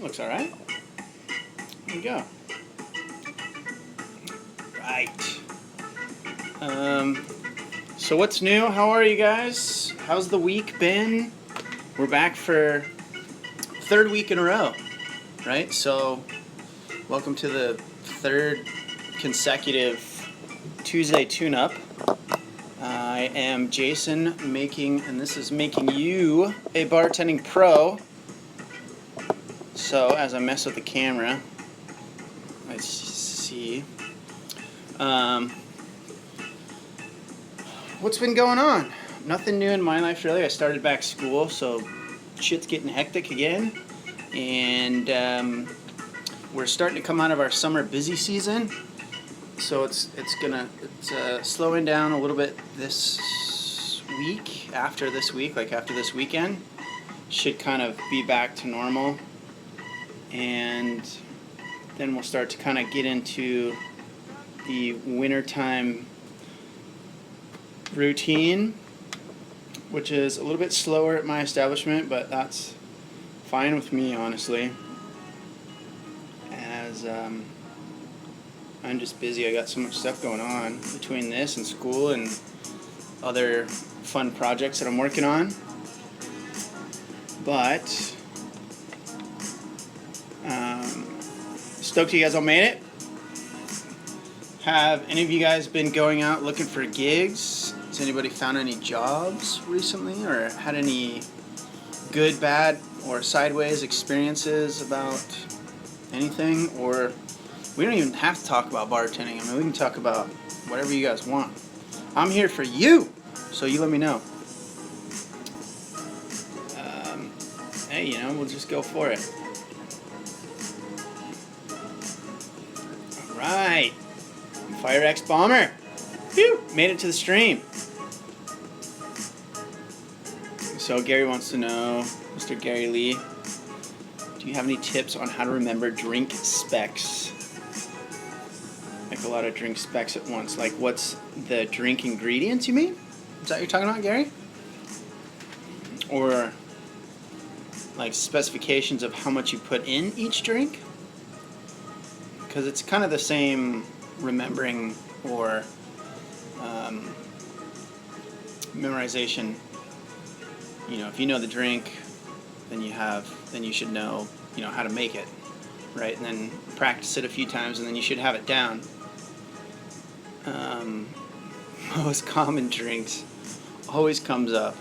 Looks all right. There we go. Right. So what's new? How are you guys? How's the week been? We're back for third week in a row, right? So welcome to the third consecutive Tuesday Tuneup. I am Jason and this is making you a bartending pro. So as I mess with the camera, let's see. What's been going on? Nothing new in my life really. I started back school, so shit's getting hectic again. And we're starting to come out of our summer busy season. So it's slowing down a little bit this week. After this weekend, should kind of be back to normal. And then we'll start to kind of get into the wintertime routine, which is a little bit slower at my establishment, but that's fine with me, honestly, as I'm just busy. I got so much stuff going on between this and school and other fun projects that I'm working on. But stoked you guys all made it. Have any of you guys been going out looking for gigs? Has anybody found any jobs recently or had any good, bad, or sideways experiences about anything? Or we don't even have to talk about bartending. I mean, we can talk about whatever you guys want. I'm here for you, so you let me know. Hey, we'll just go for it. All right. Fire X Bomber. Phew, made it to the stream. So Gary wants to know, Mr. Gary Lee, do you have any tips on how to remember drink specs? Like a lot of drink specs at once. Like what's the drink ingredients, you mean? Is that what you're talking about, Gary? Or like specifications of how much you put in each drink? Because it's kind of the same remembering or memorization. If you know the drink, then you should know, how to make it, right? And then practice it a few times, and then you should have it down. Most common drinks always comes up.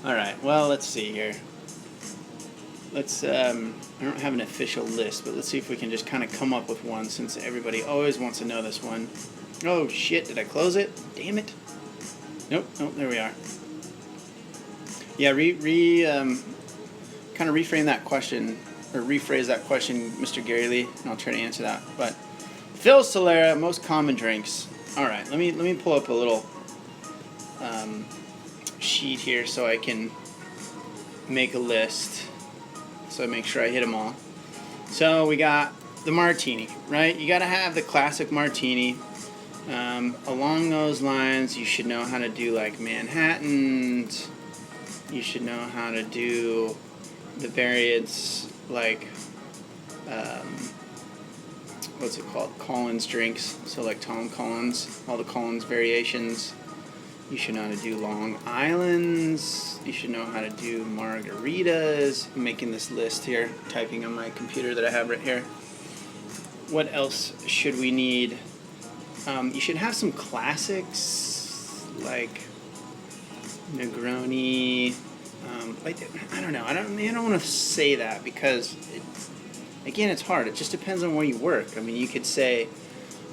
All right. Well, let's see here. Let's. I don't have an official list, but let's see if we can just kind of come up with one, since everybody always wants to know this one. Oh shit! Did I close it? Damn it! Nope. There we are. Yeah. Kind of reframe that question, or rephrase that question, Mr. Gary Lee, and I'll try to answer that. But Phil Solera, most common drinks. All right. Let me pull up a little sheet here so I can make a list. So I make sure I hit them all. So we got the martini, right? You got to have the classic martini. Along those lines, you should know how to do like Manhattans. You should know how to do the variants like, what's it called? Collins drinks. So like Tom Collins, all the Collins variations. You should know how to do Long Islands. You should know how to do margaritas. I'm making this list here, typing on my computer that I have right here. What else should we need? You should have some classics like Negroni. I don't know. I don't want to say that because, again, it's hard. It just depends on where you work. I mean, you could say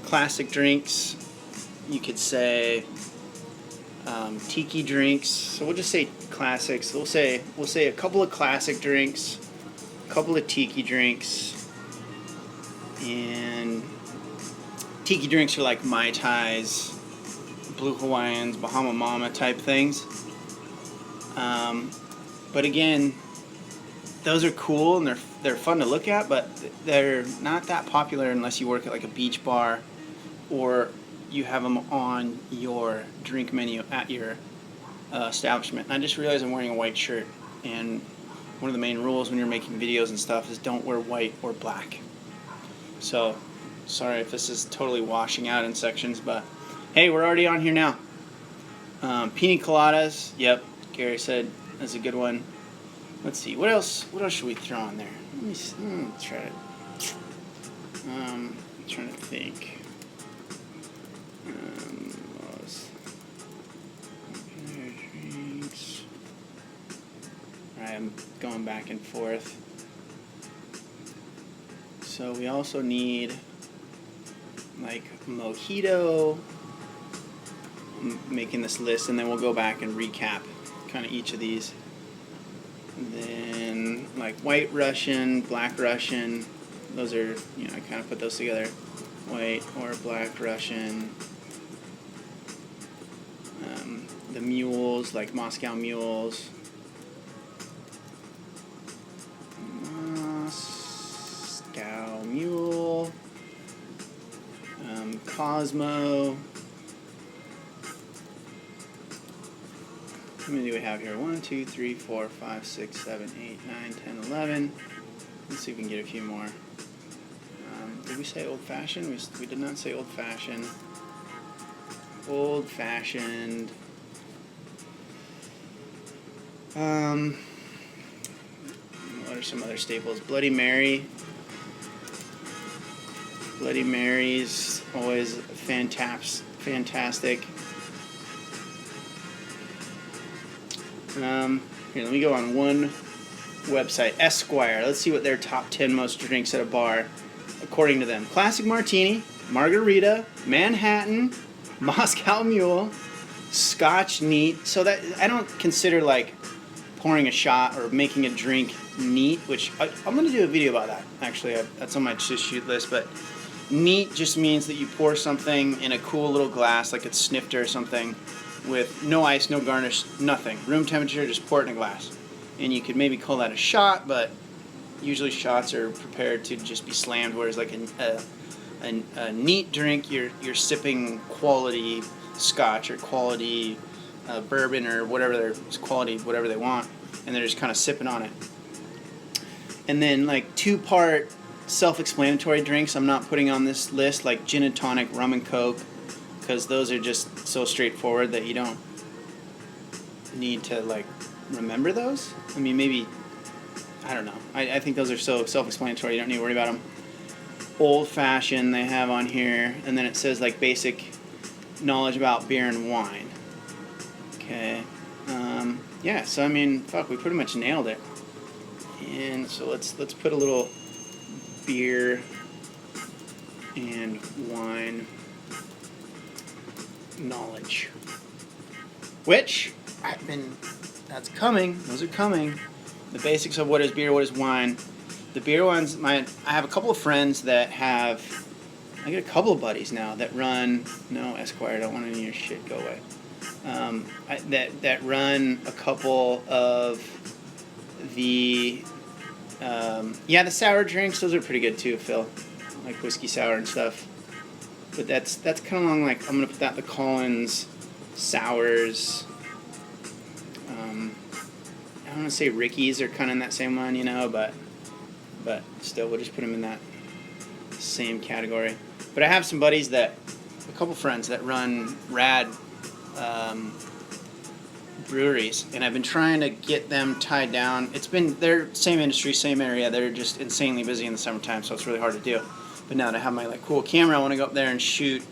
classic drinks. You could say tiki drinks. So we'll just say classics. We'll say a couple of classic drinks, a couple of tiki drinks, and tiki drinks are like Mai Tais, Blue Hawaiians, Bahama Mama type things. But again, those are cool and they're fun to look at, but they're not that popular unless you work at like a beach bar or you have them on your drink menu at your establishment. And I just realized I'm wearing a white shirt, and one of the main rules when you're making videos and stuff is don't wear white or black. So, sorry if this is totally washing out in sections, but hey, we're already on here now. Pina coladas, yep, Gary said that's a good one. Let's see, what else should we throw on there? Let me try it. I'm trying to think. Drinks. Alright, I'm going back and forth. So we also need like mojito. I'm making this list, and then we'll go back and recap kind of each of these. And then like White Russian, Black Russian. Those are, you know, I kind of put those together. White or Black Russian. The mules, like Moscow mules. Moscow mule. Cosmo. How many do we have here? 1, 2, 3, 4, 5, 6, 7, 8, 9, 10, 11. Let's see if we can get a few more. Did we say old-fashioned? We did not say old-fashioned. Old-fashioned. What are some other staples? Bloody Mary. Bloody Mary's always fantastic. Here, let me go on one website, Esquire. Let's see what their top 10 most drinks at a bar, according to them. Classic Martini, Margarita, Manhattan, Moscow Mule, Scotch neat. So that I don't consider like pouring a shot or making a drink neat, which I'm going to do a video about that. Actually, that's on my to-shoot list. But neat just means that you pour something in a cool little glass, like it's snifter or something, with no ice, no garnish, nothing. Room temperature, just pour it in a glass. And you could maybe call that a shot, but usually shots are prepared to just be slammed, whereas like a neat drink, you're sipping quality scotch or quality bourbon or whatever their quality, whatever they want, and they're just kind of sipping on it. And then like 2-part self-explanatory drinks I'm not putting on this list, like gin and tonic, rum and coke, because those are just so straightforward that you don't need to like remember those. I mean, maybe, I don't know. I think those are so self-explanatory, you don't need to worry about them. Old-fashioned they have on here, and then it says like basic knowledge about beer and wine. Okay. Yeah, so I mean, fuck, we pretty much nailed it. And so let's put a little beer and wine knowledge, which that's coming. Those are coming. The basics of what is beer, what is wine. The beer ones, I have a couple of friends that have, I get a couple of buddies now that run, no, Esquire, I don't want any of your shit, go away. That run a couple of the, the sour drinks, those are pretty good too, Phil. Like whiskey sour and stuff. But that's kind of along, like, I'm going to put that in the Collins sours. I don't want to say Ricky's are kind of in that same line, you know, but still, we'll just put them in that same category. But I have some buddies a couple friends that run rad breweries, and I've been trying to get them tied down. They're same industry, same area. They're just insanely busy in the summertime, so it's really hard to do. But now that I have my like cool camera, I want to go up there and shoot,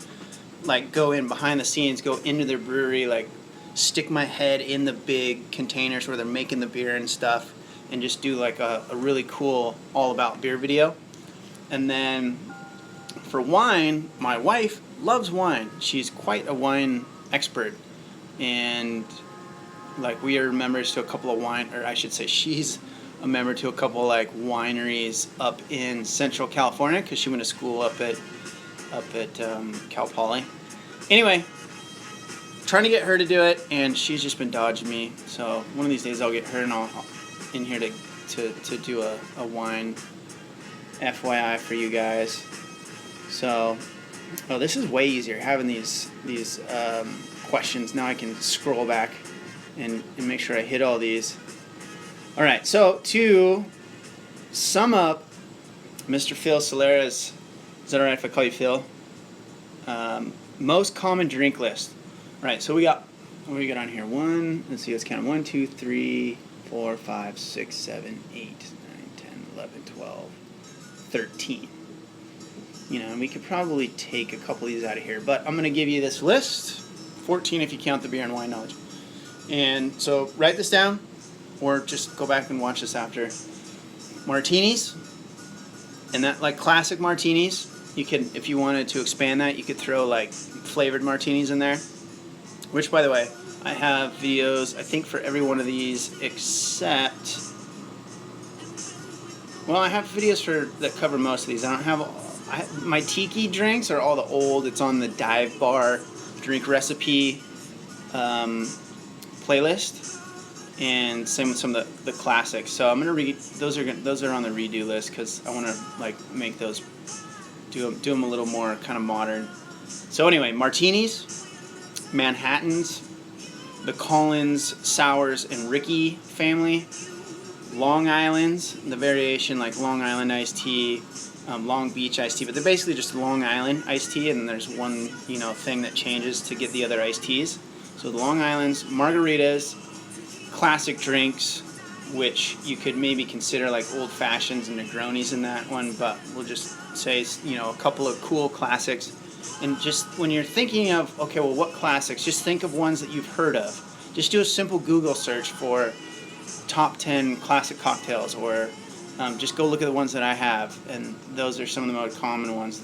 like go in behind the scenes, go into their brewery, like stick my head in the big containers where they're making the beer and stuff, and just do like a really cool all about beer video. And then for wine, my wife loves wine. She's quite a wine expert, and like we are members to a couple of she's a member to a couple like wineries up in Central California because she went to school up at Cal Poly. Anyway, trying to get her to do it, and she's just been dodging me. So one of these days I'll get her and I'll in here to do a wine FYI for you guys. So, this is way easier having these questions. Now I can scroll back and make sure I hit all these. All right, so to sum up Mr. Phil Solera's, is that all right if I call you Phil? Most common drink list. All right, so we got, what do we got on here? Let's see, let's count. 1, 2, 3, 4, 5, 6, 7, 8, 9, 10, 11, 12, 13. You know, and we could probably take a couple of these out of here, but I'm going to give you this list, 14 if you count the beer and wine knowledge. And so write this down, or just go back and watch this after. Martinis, and that, like classic martinis, you can, if you wanted to expand that, you could throw like flavored martinis in there. Which, by the way, I have videos, I think, for every one of these except, well, I have videos that cover most of these. I don't have, my tiki drinks are all the old, it's on the Dive Bar drink recipe playlist, and same with some of the classics. So I'm gonna read those are on the redo list because I want to like make those do them a little more kind of modern. So anyway, martinis, Manhattans, the Collins, Sours, and Ricky family, Long Island's, the variation like Long Island iced tea, Long Beach iced tea, but they're basically just Long Island iced tea, and there's one thing that changes to get the other iced teas. So the Long Islands, margaritas, classic drinks, which you could maybe consider like old fashions and Negronis in that one, but we'll just say a couple of cool classics. And just when you're thinking of, okay, well, what classics, just think of ones that you've heard of. Just do a simple Google search for top 10 classic cocktails, or just go look at the ones that I have, and those are some of the most common ones.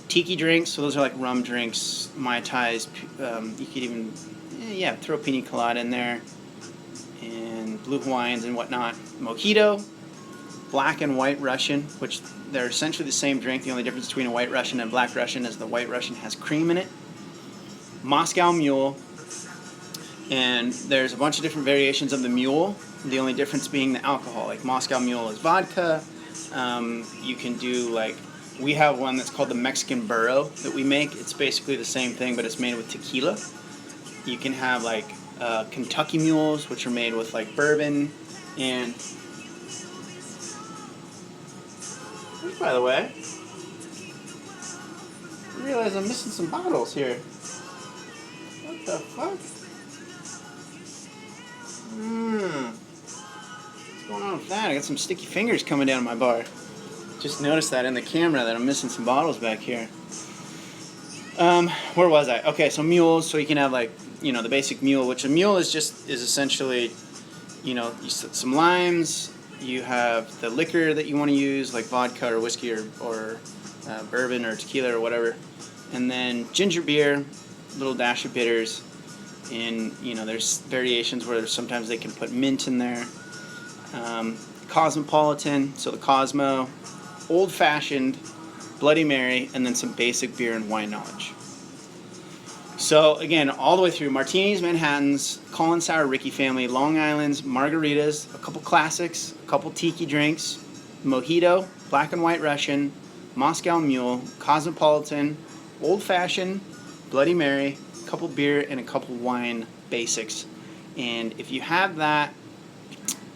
Tiki drinks, so those are like rum drinks, Mai Tais, you could even, throw pina colada in there, and blue Hawaiians and whatnot. Mojito, black and white Russian, which they're essentially the same drink. The only difference between a white Russian and a black Russian is the white Russian has cream in it. Moscow Mule, and there's a bunch of different variations of the Mule. The only difference being the alcohol. Like Moscow Mule is vodka. You can do like, we have one that's called the Mexican Burro that we make. It's basically the same thing, but it's made with tequila. You can have like Kentucky Mules, which are made with like bourbon. And by the way, I realize I'm missing some bottles here. What the fuck? What's going on with that? I got some sticky fingers coming down my bar. Just noticed that in the camera that I'm missing some bottles back here. Where was I? Okay, so mules. So you can have like, the basic mule, which a mule is essentially, some limes. You have the liquor that you want to use, like vodka or whiskey or bourbon or tequila or whatever. And then ginger beer, little dash of bitters. And, there's variations where sometimes they can put mint in there. Cosmopolitan, so the Cosmo. Old Fashioned, Bloody Mary, and then some basic beer and wine knowledge. So again, all the way through: martinis, Manhattans, Collins, Sour, Ricky family, Long Islands, margaritas, a couple classics, a couple tiki drinks, Mojito, black and white Russian, Moscow Mule, Cosmopolitan, Old Fashioned, Bloody Mary, a couple beer, and a couple wine basics. And if you have that,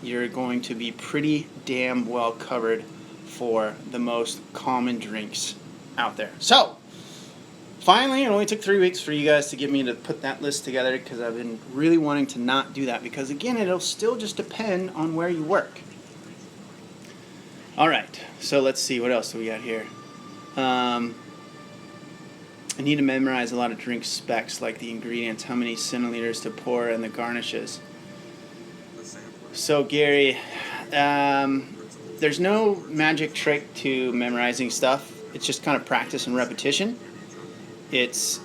you're going to be pretty damn well covered for the most common drinks out there. So, finally, it only took 3 weeks for you guys to get me to put that list together, because I've been really wanting to not do that, because again, it'll still just depend on where you work. Alright, so let's see, what else do we got here? I need to memorize a lot of drink specs, like the ingredients, how many centiliters to pour, and the garnishes. So Gary, there's no magic trick to memorizing stuff. It's just kind of practice and repetition. It's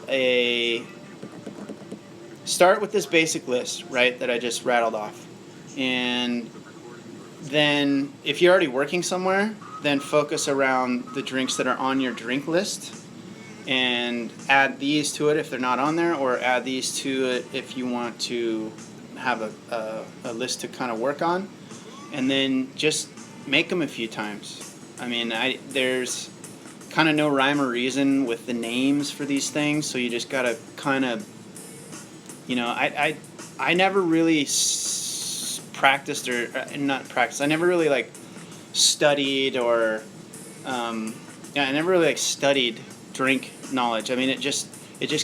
start with this basic list, right, that I just rattled off. And then if you're already working somewhere, then focus around the drinks that are on your drink list and add these to it if they're not on there, or add these to it if you want to have a list to kind of work on. And then just make them a few times. I mean, there's kind of no rhyme or reason with the names for these things, so you just gotta kind of, I never really practiced or not practiced. I never really like studied or I never really like studied drink knowledge. I mean, it just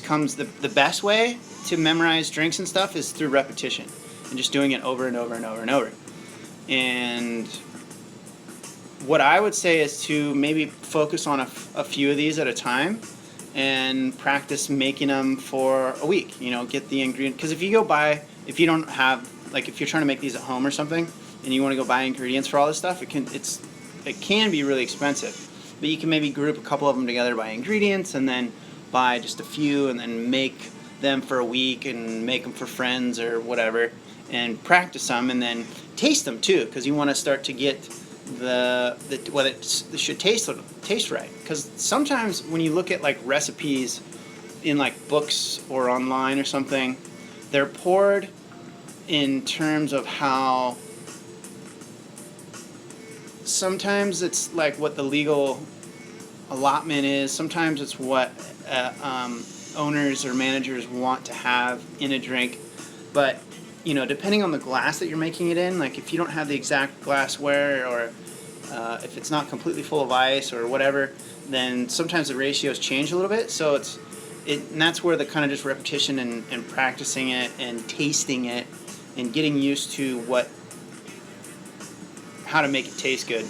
comes. The best way to memorize drinks and stuff is through repetition and just doing it over and over and over and over. And what I would say is to maybe focus on a few of these at a time and practice making them for a week. You know, get the ingredient, because if you don't have, like, if you're trying to make these at home or something and you want to go buy ingredients for all this stuff, it can be really expensive. But you can maybe group a couple of them together by ingredients and then buy just a few and then make them for a week and make them for friends or whatever and practice them and then taste them too, because you want to start to get what it should taste right. Because sometimes when you look at like recipes in like books or online or something, they're poured in terms of how sometimes it's like what the legal allotment is, sometimes it's what owners or managers want to have in a drink. But you know, depending on the glass that you're making it in, like if you don't have the exact glassware or if it's not completely full of ice or whatever, then sometimes the ratios change a little bit. So and that's where the kind of just repetition and practicing it and tasting it and getting used to how to make it taste good.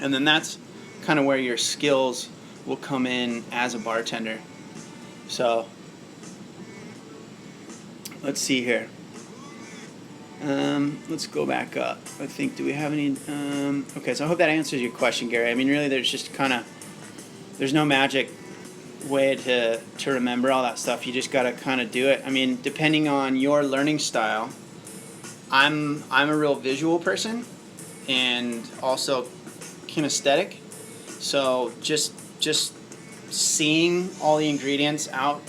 And then that's kind of where your skills will come in as a bartender. So let's see here. Let's go back up. I think, do we have any? Okay, so I hope that answers your question, Gary. I mean, really, there's no magic way to remember all that stuff. You just got to kind of do it. I mean, depending on your learning style, I'm a real visual person and also kinesthetic. So just seeing all the ingredients out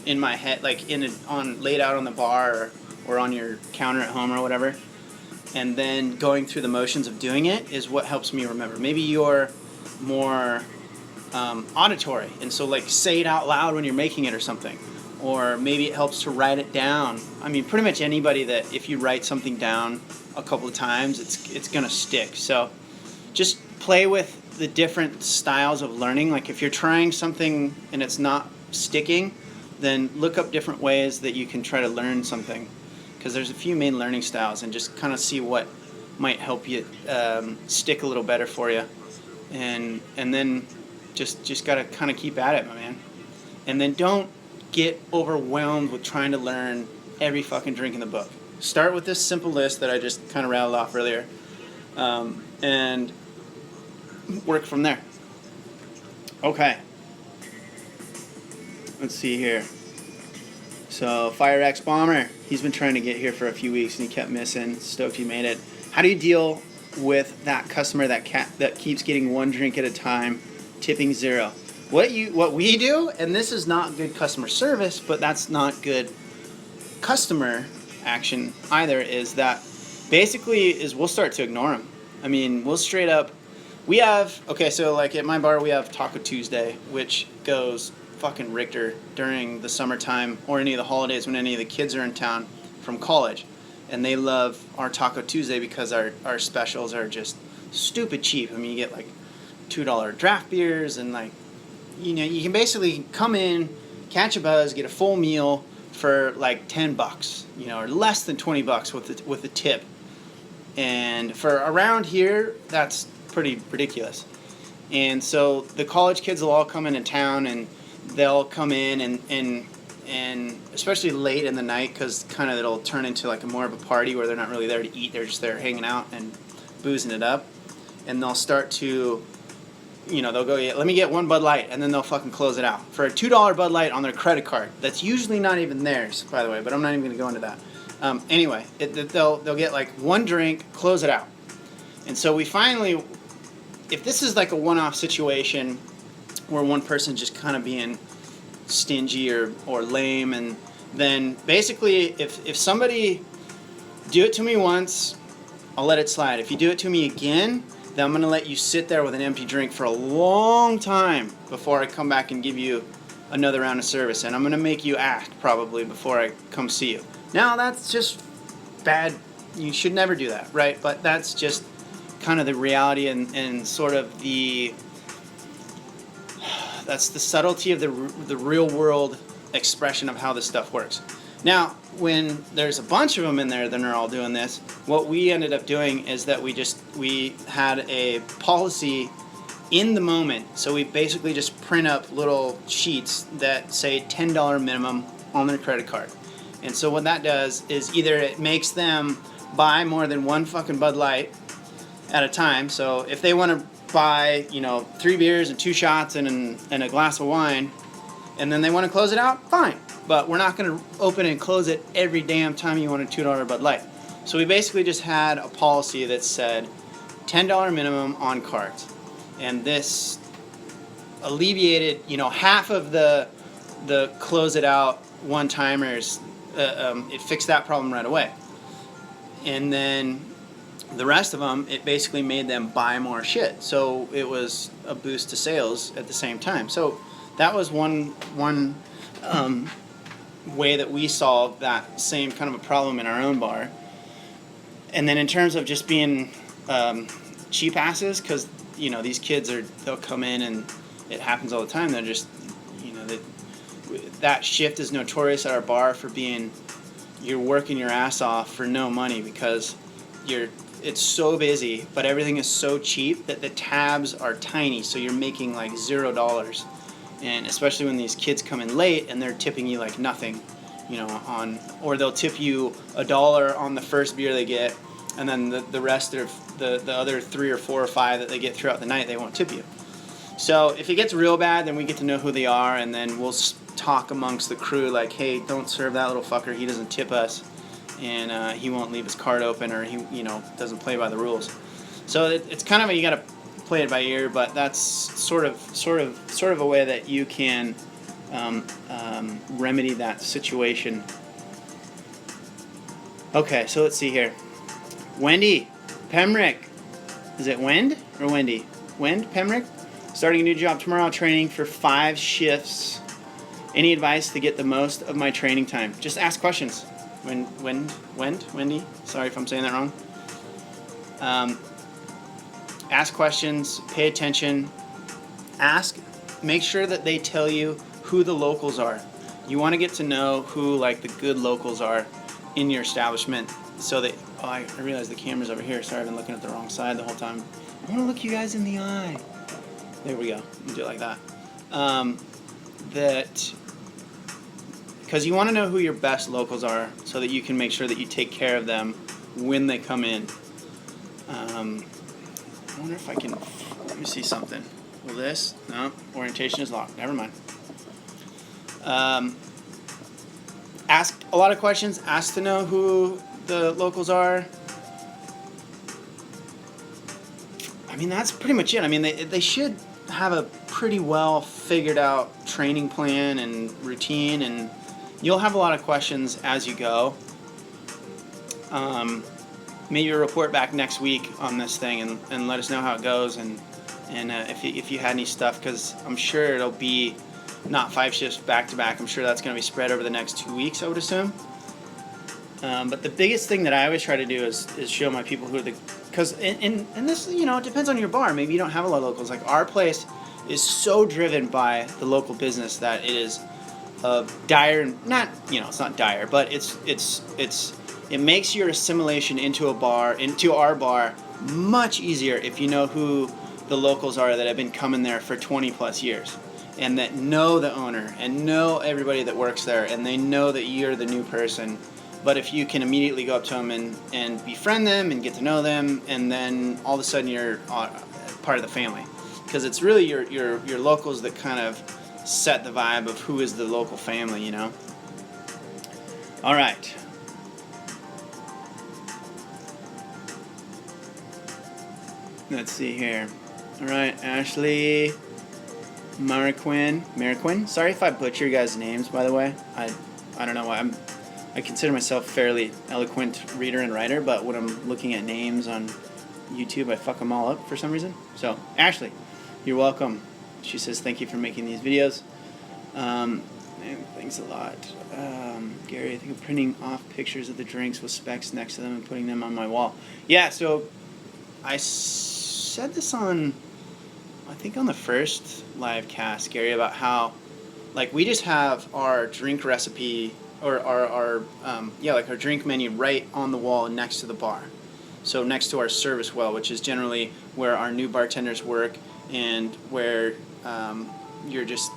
in my head, like laid out on the bar or on your counter at home or whatever, and then going through the motions of doing it is what helps me remember. Maybe you're more auditory, and so like say it out loud when you're making it or something. Or maybe it helps to write it down. I mean, pretty much anybody that if you write something down a couple of times, it's gonna stick. So just play with the different styles of learning. Like if you're trying something and it's not sticking, then look up different ways that you can try to learn something. Because there's a few main learning styles, and just kind of see what might help you stick a little better for you. And then just gotta kind of keep at it, my man. And then don't get overwhelmed with trying to learn every fucking drink in the book. Start with this simple list that I just kind of rattled off earlier, and work from there. Okay. Let's see here. So Fire X Bomber, he's been trying to get here for a few weeks and he kept missing. Stoked he made it. How do you deal with that customer that keeps getting one drink at a time, tipping zero? What we do, and this is not good customer service, but that's not good customer action either, is that basically we'll start to ignore them. I mean, we'll straight up, so like at my bar we have Taco Tuesday, which goes fucking Richter during the summertime or any of the holidays when any of the kids are in town from college. And they love our Taco Tuesday because our specials are just stupid cheap. I mean, you get like $2 draft beers and like, you know, you can basically come in, catch a buzz, get a full meal for like $10, you know, or less than $20 with the tip. And for around here, that's pretty ridiculous. And so the college kids will all come into town and they'll come in and especially late in the night, because kind of it'll turn into like more of a party where they're not really there to eat, they're just there hanging out and boozing it up. And they'll start to, you know, they'll go, let me get one Bud Light, and then they'll fucking close it out for a $2 Bud Light on their credit card. That's usually not even theirs, by the way, but I'm not even going to go into that. Anyway, they'll get like one drink, close it out. And so we finally, if this is like a one-off situation where one person just kind of being stingy or lame, and then basically if somebody do it to me once, I'll let it slide. If you do it to me again, then I'm going to let you sit there with an empty drink for a long time before I come back and give you another round of service. And I'm going to make you act probably before I come see you. Now, that's just bad you should never do that, right? But that's just kind of the reality and sort of that's the subtlety of the real world expression of how this stuff works. Now, when there's a bunch of them in there that are all doing this, what we ended up doing is that we had a policy in the moment. So we basically just print up little sheets that say $10 minimum on their credit card. And so what that does is either it makes them buy more than one fucking Bud Light at a time. So if they want to buy, 3 beers and 2 shots and a glass of wine, and then they want to close it out, fine. But we're not going to open and close it every damn time you want a $2 Bud Light. So we basically just had a policy that said $10 minimum on cards. And this alleviated, half of the close it out one-timers. It fixed that problem right away. And then the rest of them, it basically made them buy more shit. So it was a boost to sales at the same time. So that was one way that we solved that same kind of a problem in our own bar. And then in terms of just being cheap asses, because these kids they'll come in and it happens all the time. They're just that shift is notorious at our bar for being you're working your ass off for no money because it's so busy, but everything is so cheap that the tabs are tiny, so you're making like $0. And especially when these kids come in late and they're tipping you like nothing, or they'll tip you $1 on the first beer they get, and then the rest of the other 3 or 4 or 5 that they get throughout the night, they won't tip you. So if it gets real bad, then we get to know who they are, and then we'll talk amongst the crew like, hey, don't serve that little fucker, he doesn't tip us, and he won't leave his card open, or he doesn't play by the rules. So it's kind of you got to play it by ear, but that's sort of a way that you can remedy that situation. Okay, so let's see here. Wendy Pemrick, is it Wend or Wendy? Wend Pemrick, starting a new job tomorrow, training for 5 shifts. Any advice to get the most of my training time? Just ask questions. Wendy, sorry if I'm saying that wrong. Ask questions, pay attention, make sure that they tell you who the locals are. You want to get to know who like the good locals are in your establishment, so that, I realize the camera's over here, sorry I've been looking at the wrong side the whole time. I want to look you guys in the eye. There we go, you do it like that. Because you want to know who your best locals are so that you can make sure that you take care of them when they come in. I wonder if I can, let me see something. Will this? No, orientation is locked. Never mind. Ask a lot of questions. Ask to know who the locals are. I mean, that's pretty much it. I mean, they should have a pretty well figured out training plan and routine, and you'll have a lot of questions as you go. Maybe report back next week on this thing and let us know how it goes, and if you had any stuff, because I'm sure it'll be not 5 shifts back to back. I'm sure that's going to be spread over the next 2 weeks, I would assume. But the biggest thing that I always try to do is show my people who are because and this, it depends on your bar. Maybe you don't have a lot of locals. Like our place is so driven by the local business that it is dire, it's not dire, but it makes your assimilation into our bar much easier if you know who the locals are that have been coming there for 20 plus years and that know the owner and know everybody that works there, and they know that you're the new person. But if you can immediately go up to them and befriend them and get to know them, and then all of a sudden you're part of the family, because it's really your locals that kind of set the vibe of who is the local family, All right. Let's see here. All right, Ashley Mariquin. Sorry if I butcher you guys' names, by the way. I don't know why. I consider myself a fairly eloquent reader and writer, but when I'm looking at names on YouTube, I fuck them all up for some reason. So, Ashley, you're welcome. She says, thank you for making these videos. Man, thanks a lot. Gary, I think of printing off pictures of the drinks with specs next to them and putting them on my wall. Yeah, so I said this on, I think on the first live cast, Gary, about how, like, we just have our drink recipe, or our like our drink menu right on the wall next to the bar. So next to our service well, which is generally where our new bartenders work and where you're just,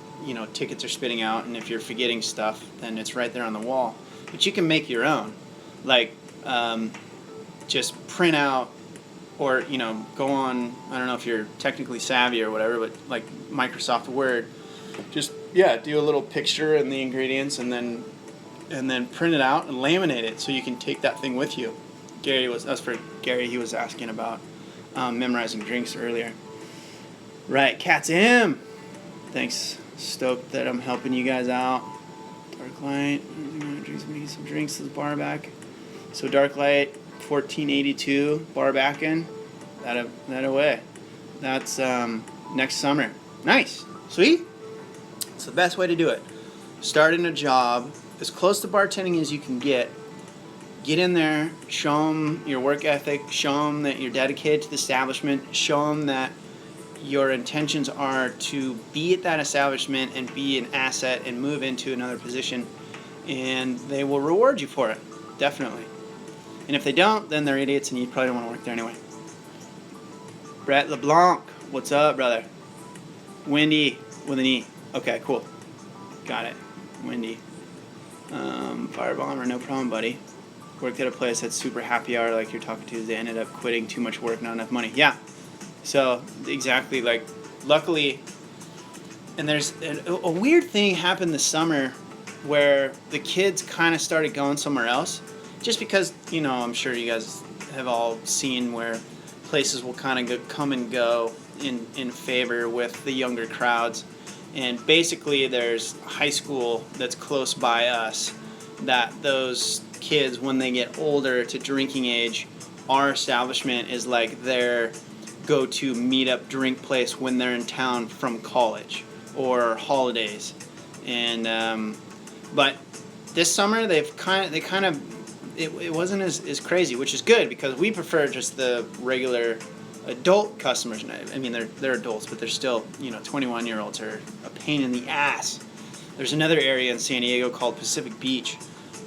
tickets are spitting out, and if you're forgetting stuff, then it's right there on the wall. But you can make your own. Like, just print out, or, go on, I don't know if you're technically savvy or whatever, but like Microsoft Word, just, do a little picture and the ingredients, and then print it out and laminate it so you can take that thing with you. That's for Gary, he was asking about memorizing drinks earlier. Right, Cat's M. Thanks, stoked that I'm helping you guys out. Dark light, making some drinks to the bar back. So dark light, 1482 bar back in. That away. That's next summer. Nice, sweet. It's the best way to do it. Start in a job as close to bartending as you can get. Get in there, show them your work ethic, show them that you're dedicated to the establishment, show them that your intentions are to be at that establishment and be an asset and move into another position, and they will reward you for it, definitely. And if they don't, then they're idiots and you probably don't want to work there anyway. Brett LeBlanc, what's up, brother? Wendy with an E. Okay, cool. Got it. Wendy. Firebomber, no problem, buddy. Worked at a place that's super happy hour like you're talking Tuesday. Ended up quitting, too much work, not enough money. Yeah. So, exactly, like, luckily, and there's a weird thing happened this summer where the kids kind of started going somewhere else. Just because, I'm sure you guys have all seen where places will kind of come and go in favor with the younger crowds. And basically there's a high school that's close by us that those kids, when they get older to drinking age, our establishment is like their go-to meet-up drink place when they're in town from college or holidays. And but this summer it wasn't as crazy, which is good because we prefer just the regular adult customers. I mean, they're adults, but they're still, 21-year-olds are a pain in the ass. There's another area in San Diego called Pacific Beach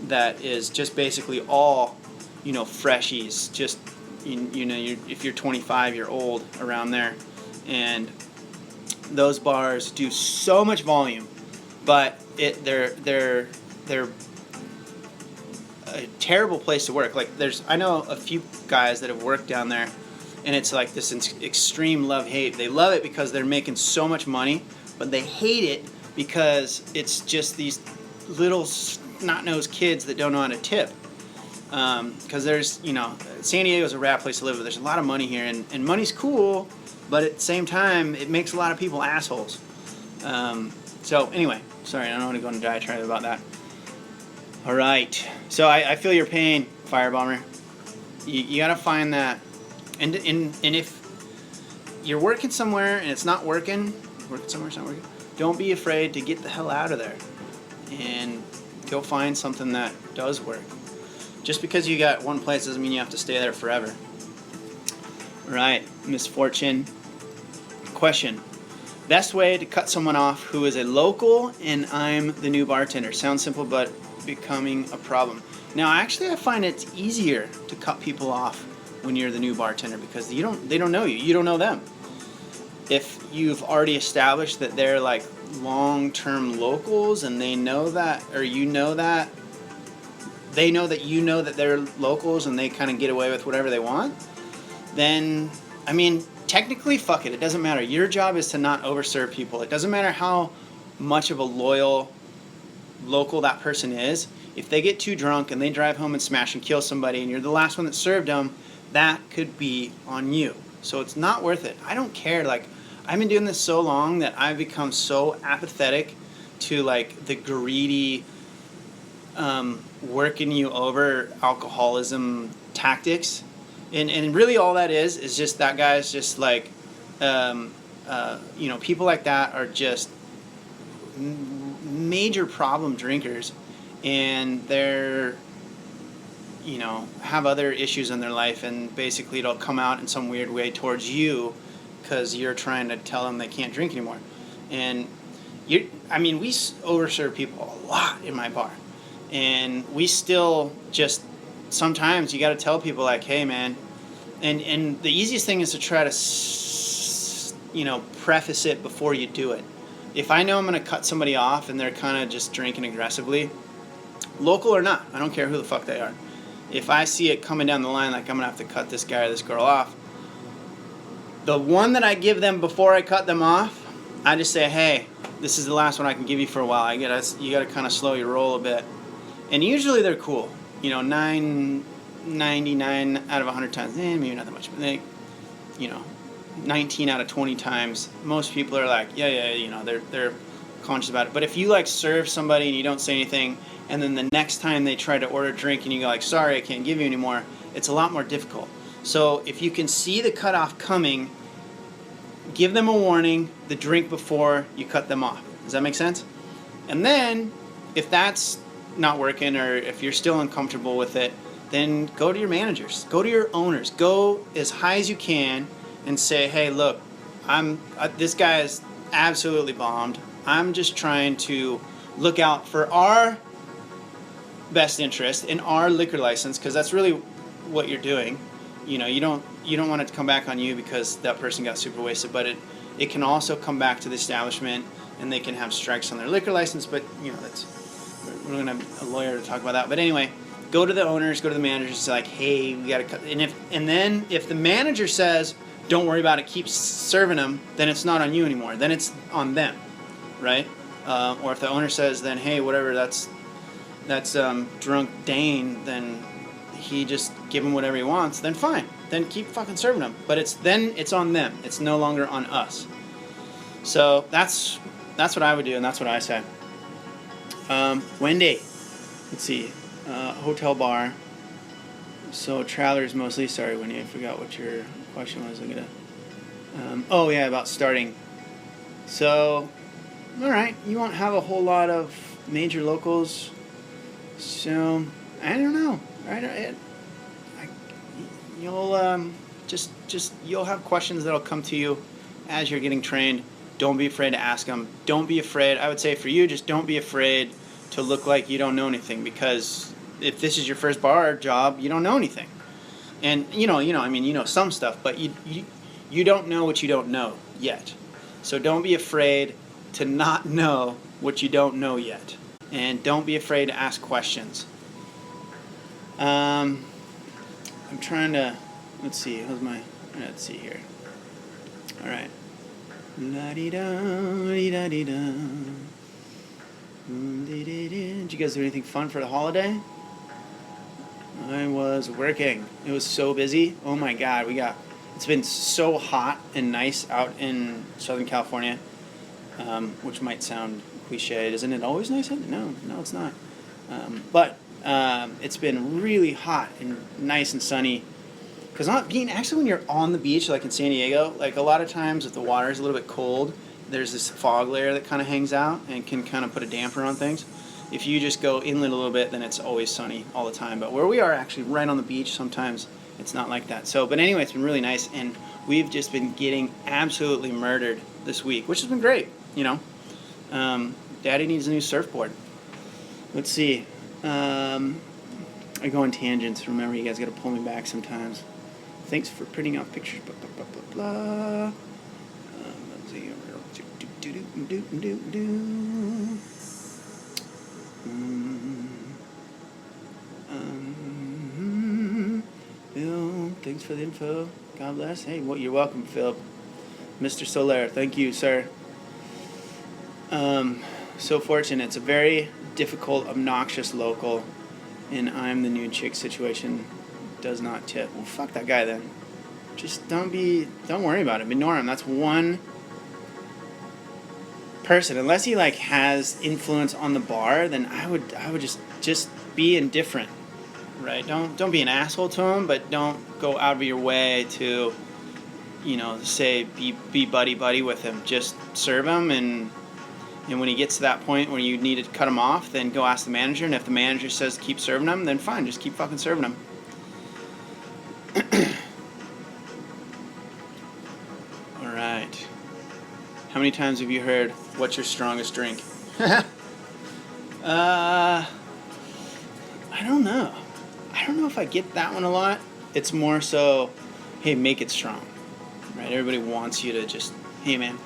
that is just basically all, freshies, just, if you're 25, you're old around there. And those bars do so much volume, but they're a terrible place to work. Like, I know a few guys that have worked down there, and it's like this extreme love-hate. They love it because they're making so much money, but they hate it because it's just these little snot-nosed kids that don't know how to tip. Because there's, San Diego's a rad place to live, but there's a lot of money here, and money's cool, but at the same time, it makes a lot of people assholes. So anyway, sorry, I don't want to go on a diatribe about that. All right, so I feel your pain, Firebomber. You gotta find that, and if you're working somewhere and it's not working, don't be afraid to get the hell out of there and go find something that does work. Just because you got one place doesn't mean you have to stay there forever. All right, Misfortune. Question. Best way to cut someone off who is a local and I'm the new bartender. Sounds simple, but becoming a problem. Now, actually, I find it's easier to cut people off when you're the new bartender because they don't know you. You don't know them. If you've already established that they're like long-term locals and they know that, or you know that, they know that you know that they're locals and they kind of get away with whatever they want, then, I mean, technically, fuck it. It doesn't matter. Your job is to not overserve people. It doesn't matter how much of a loyal local that person is. If they get too drunk and they drive home and smash and kill somebody and you're the last one that served them, that could be on you. So it's not worth it. I don't care. Like, I've been doing this so long that I've become so apathetic to like the greedy working you over alcoholism tactics. And really all that is just that guy's just like, people like that are just major problem drinkers, and they're, have other issues in their life, and basically it'll come out in some weird way towards you because you're trying to tell them they can't drink anymore. And we overserve people a lot in my bar, and we still just, sometimes you got to tell people like, hey man, and the easiest thing is to try to preface it before you do it. If I know I'm going to cut somebody off and they're kind of just drinking aggressively, local or not, I don't care who the fuck they are, if I see it coming down the line like I'm going to have to cut this guy or this girl off, the one that I give them before I cut them off, I just say, hey, this is the last one I can give you for a while. You got to kind of slow your roll a bit. And usually they're cool. 99 out of 100 times, maybe not that much, but they, 19 out of 20 times, most people are like, yeah, they're conscious about it. But if you like serve somebody and you don't say anything, and then the next time they try to order a drink and you go like, sorry, I can't give you anymore, it's a lot more difficult. So if you can see the cutoff coming, give them a warning, the drink before you cut them off. Does that make sense? And then, if that's not working, or if you're still uncomfortable with it, then go to your managers, go to your owners, go as high as you can and say, hey, look, this guy is absolutely bombed. I'm just trying to look out for our best interest in our liquor license, because that's really what you're doing. You don't want it to come back on you because that person got super wasted, but it can also come back to the establishment, and they can have strikes on their liquor license. But we're going to have a lawyer to talk about that. But anyway, go to the owners, go to the managers, say like, hey, we got to cut. And then if the manager says, don't worry about it, keep serving them, then it's not on you anymore. Then it's on them, right? Or if the owner says, then hey, whatever, that's drunk Dane, then he just give him whatever he wants, then fine. Then keep fucking serving them. But it's on them. It's no longer on us. So that's what I would do, and that's what I say. Wendy, let's see, hotel bar. So travelers mostly. Sorry, Wendy, I forgot what your question was. About starting. So, all right, you won't have a whole lot of major locals. So I don't know. You'll you'll have questions that'll come to you as you're getting trained. Don't be afraid to ask them. Don't be afraid. I would say for you, just don't be afraid to look like you don't know anything, because if this is your first bar job, you don't know anything. And you know some stuff, but you don't know what you don't know yet. So don't be afraid to not know what you don't know yet. And don't be afraid to ask questions. I'm trying to, let's see here. All right. La-di-da-di-da-di-da. Did you guys do anything fun for the holiday? I was working. It was so busy. Oh my God, it's been so hot and nice out in Southern California, which might sound cliche. Isn't it always nice? No, it's not. But it's been really hot and nice and sunny. Because when you're on the beach, like in San Diego, like a lot of times if the water is a little bit cold, there's this fog layer that kind of hangs out and can kind of put a damper on things. If you just go inland a little bit, then it's always sunny all the time. But where we are actually right on the beach, sometimes it's not like that. So, but anyway, it's been really nice, and we've just been getting absolutely murdered this week, which has been great, Daddy needs a new surfboard. Let's see. I go on tangents. Remember, you guys got to pull me back sometimes. Thanks for printing out pictures. Blah, blah, blah, blah, blah. Let's see. Phil, thanks for the info. God bless. Hey, you're welcome, Phil. Mr. Soler, thank you, sir. So fortunate. It's a very difficult, obnoxious local, and I'm the nude chick situation does not tip. Well, fuck that guy then. Just don't worry about it. Ignore him. That's one person. Unless he has influence on the bar, then I would just be indifferent. Right? Don't be an asshole to him, but don't go out of your way to, say be buddy with him. Just serve him, and And when he gets to that point where you need to cut him off, then go ask the manager. And if the manager says keep serving them, then fine, just keep fucking serving them. All right. How many times have you heard, "What's your strongest drink?" I don't know. I don't know if I get that one a lot. It's more so, hey, make it strong, right? Everybody wants you to just, hey man,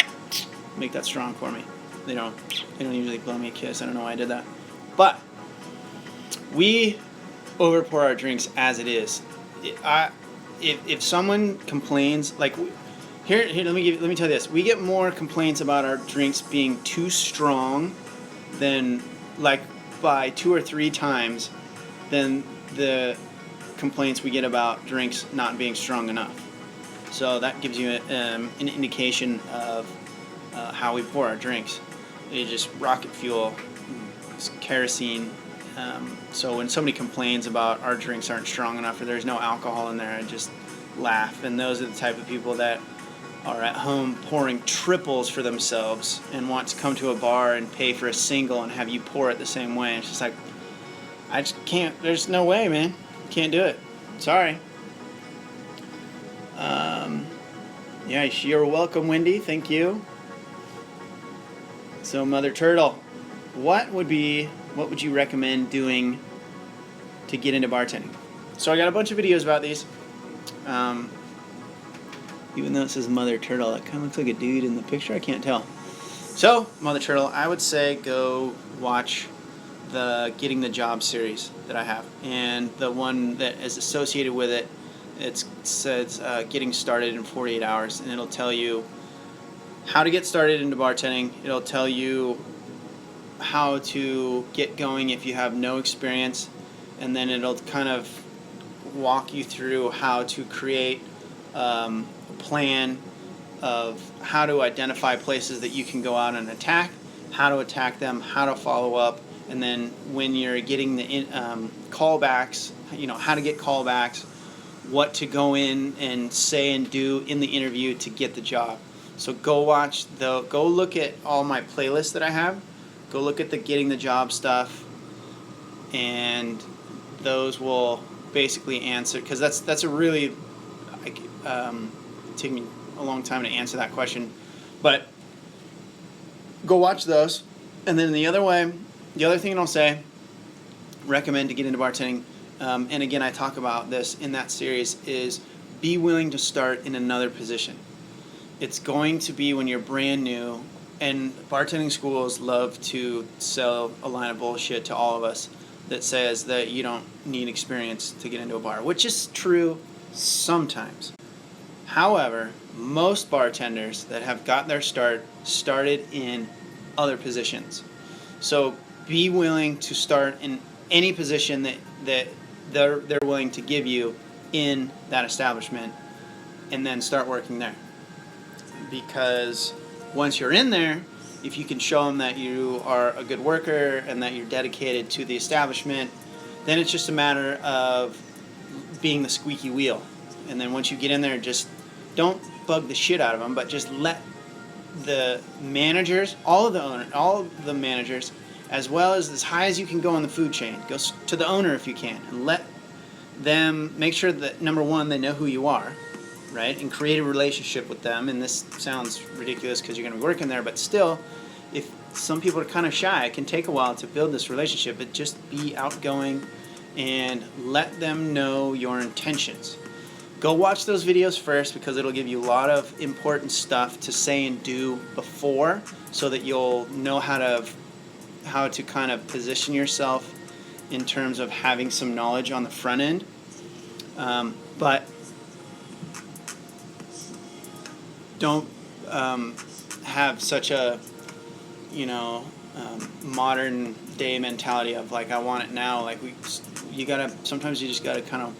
make that strong for me. They don't usually blow me a kiss. I don't know why I did that. But we overpour our drinks as it is. If someone complains, like here, let me tell you this. We get more complaints about our drinks being too strong than, like, by 2 or 3 times than the complaints we get about drinks not being strong enough. So that gives you an indication of how we pour our drinks. They just rocket fuel, it's kerosene. So when somebody complains about our drinks aren't strong enough or there's no alcohol in there, I just laugh. And those are the type of people that are at home pouring triples for themselves and want to come to a bar and pay for a single and have you pour it the same way. It's just like, I just can't. There's no way, man. Can't do it. Sorry. Yeah, you're welcome, Wendy. Thank you. So, Mother Turtle, what would you recommend doing to get into bartending? So I got a bunch of videos about these. Even though it says Mother Turtle, it kind of looks like a dude in the picture. I can't tell. So, Mother Turtle, I would say go watch the Getting the Job series that I have. And the one that is associated with it, it says Getting Started in 48 Hours. And it'll tell you how to get started into bartending. It'll tell you how to get going if you have no experience. And then it'll kind of walk you through how to create a plan of how to identify places that you can go out and attack, how to attack them, how to follow up, and then when you're getting the callbacks, how to get callbacks, what to go in and say and do in the interview to get the job. So go look at all my playlists that I have. Go look at the Getting the Job stuff, and those will basically answer, because that's a really take me a long time to answer that question, but go watch those. And then the other thing I'll say, recommend to get into bartending, and again I talk about this in that series, is be willing to start in another position. It's going to be when you're brand new, and bartending schools love to sell a line of bullshit to all of us that says that you don't need experience to get into a bar, which is true sometimes. However, most bartenders that have got their start started in other positions. So be willing to start in any position that they're willing to give you in that establishment, and then start working there. Because once you're in there, if you can show them that you are a good worker and that you're dedicated to the establishment, then it's just a matter of being the squeaky wheel. And then once you get in there, just don't bug the shit out of them, but just let the managers, all of the managers, as well as high as you can go on the food chain, go to the owner if you can, and let them make sure that, number one, they know who you are, right, and create a relationship with them. And this sounds ridiculous because you're going to be working there, but still, if some people are kind of shy, it can take a while to build this relationship, but just be outgoing and let them know your intentions. Go watch those videos first, because it'll give you a lot of important stuff to say and do before, so that you'll know how to kind of position yourself in terms of having some knowledge on the front end. But don't have such a modern day mentality of like, I want it now. Like sometimes you just gotta kind of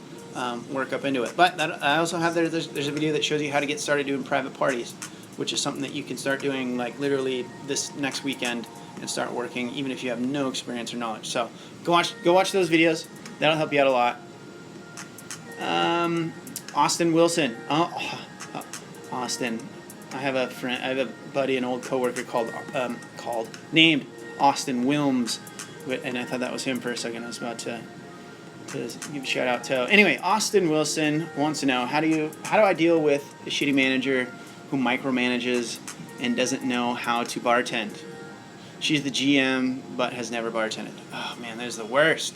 work up into it. But I also have there's a video that shows you how to get started doing private parties, which is something that you can start doing like literally this next weekend and start working, even if you have no experience or knowledge. So go watch those videos. That'll help you out a lot. Austin Wilson. Austin, I have a friend, I have a buddy, an old coworker named Austin Wilms, and I thought that was him for a second. I was about to give a shout out to. Anyway, Austin Wilson wants to know how do I deal with a shitty manager who micromanages and doesn't know how to bartend? She's the GM but has never bartended. Oh man, there's the worst.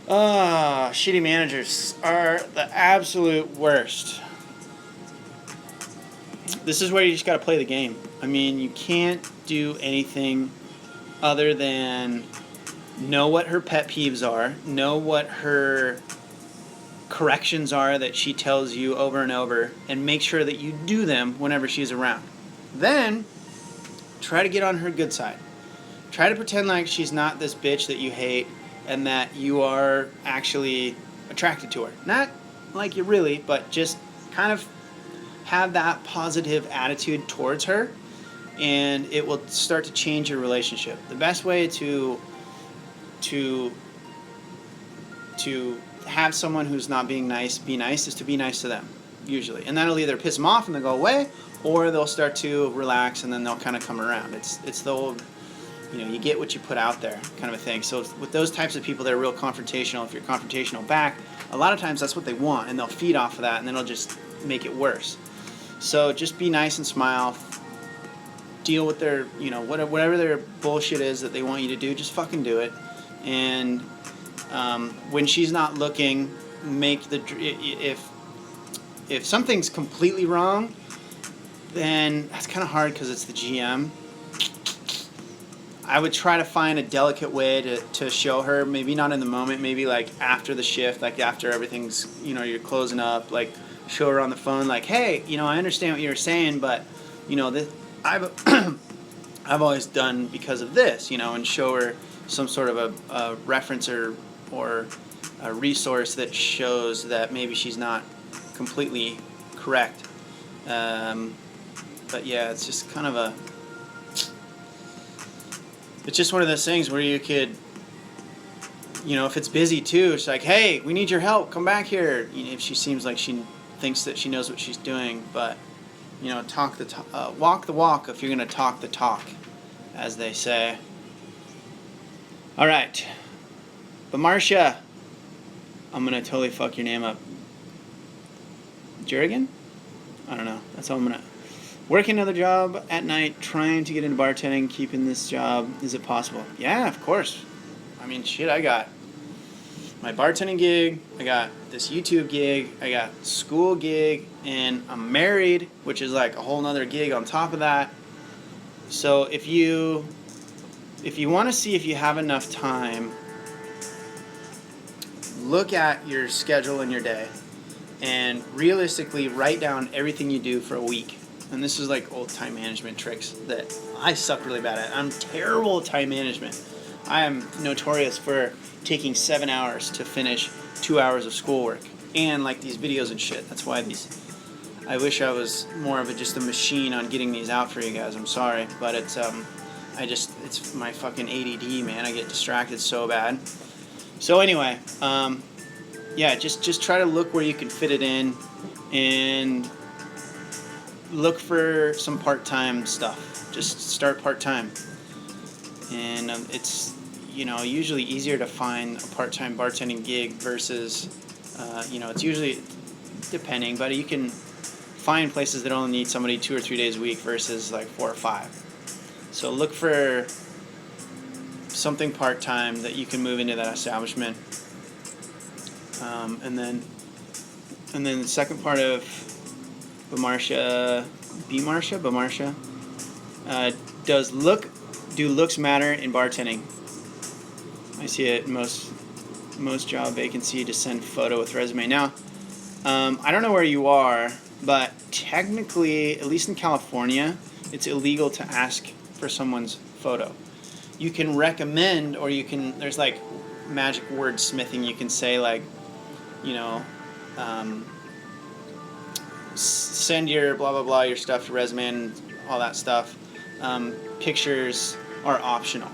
Shitty managers are the absolute worst. This is where you just got to play the game. I mean, you can't do anything other than know what her pet peeves are, know what her corrections are that she tells you over and over, and make sure that you do them whenever she's around. Then, try to get on her good side. Try to pretend like she's not this bitch that you hate and that you are actually attracted to her. Not like you really, but just kind of have that positive attitude towards her, and it will start to change your relationship. The best way to have someone who's not being nice be nice is to be nice to them, usually. And that'll either piss them off and they'll go away, or they'll start to relax and then they'll kind of come around. It's the old, you get what you put out there kind of a thing. So with those types of people that are real confrontational, if you're confrontational back, a lot of times that's what they want, and they'll feed off of that, and then it'll just make it worse. So just be nice and smile. Deal with their, whatever their bullshit is that they want you to do, just fucking do it. And when she's not looking, if something's completely wrong, then that's kind of hard because it's the GM. I would try to find a delicate way to show her, maybe not in the moment, maybe like after the shift, like after everything's, you're closing up, like show her on the phone, like, hey, I understand what you're saying, but, this, I've always done because of this, and show her some sort of a reference or a resource that shows that maybe she's not completely correct. But yeah, it's just kind of it's just one of those things where you could, if it's busy too, it's like, hey, we need your help, come back here. If she seems like she thinks that she knows what she's doing, but, walk the walk if you're going to talk the talk, as they say. All right. But Marcia, I'm going to totally fuck your name up. Jurgen? I don't know. That's all I'm going to... Working another job at night, trying to get into bartending, keeping this job. Is it possible? Yeah, of course. I mean, shit, I got my bartending gig, I got this YouTube gig, I got school gig, and I'm married, which is like a whole nother gig on top of that. So if you want to see if you have enough time, look at your schedule in your day and realistically write down everything you do for a week. And this is like old time management tricks that I suck really bad at. I'm terrible at time management. I am notorious for taking 7 hours to finish 2 hours of schoolwork and like these videos and shit. That's why I wish I was more of just a machine on getting these out for you guys. I'm sorry, but it's my fucking ADD, man. I get distracted so bad. So anyway, yeah, just try to look where you can fit it in and look for some part-time stuff. Just start part-time. And it's, usually easier to find a part-time bartending gig versus, it's usually depending, but you can find places that only need somebody 2 or 3 days a week versus like 4 or 5. So look for something part-time that you can move into that establishment. And then the second part of Bamarcia, do looks matter in bartending? I see it most job vacancy to send photo with resume. Now, I don't know where you are, but technically, at least in California, it's illegal to ask for someone's photo. You can recommend, or there's like magic word smithing. You can say like, send your blah blah blah, your stuff, your resume, and all that stuff. Pictures are optional,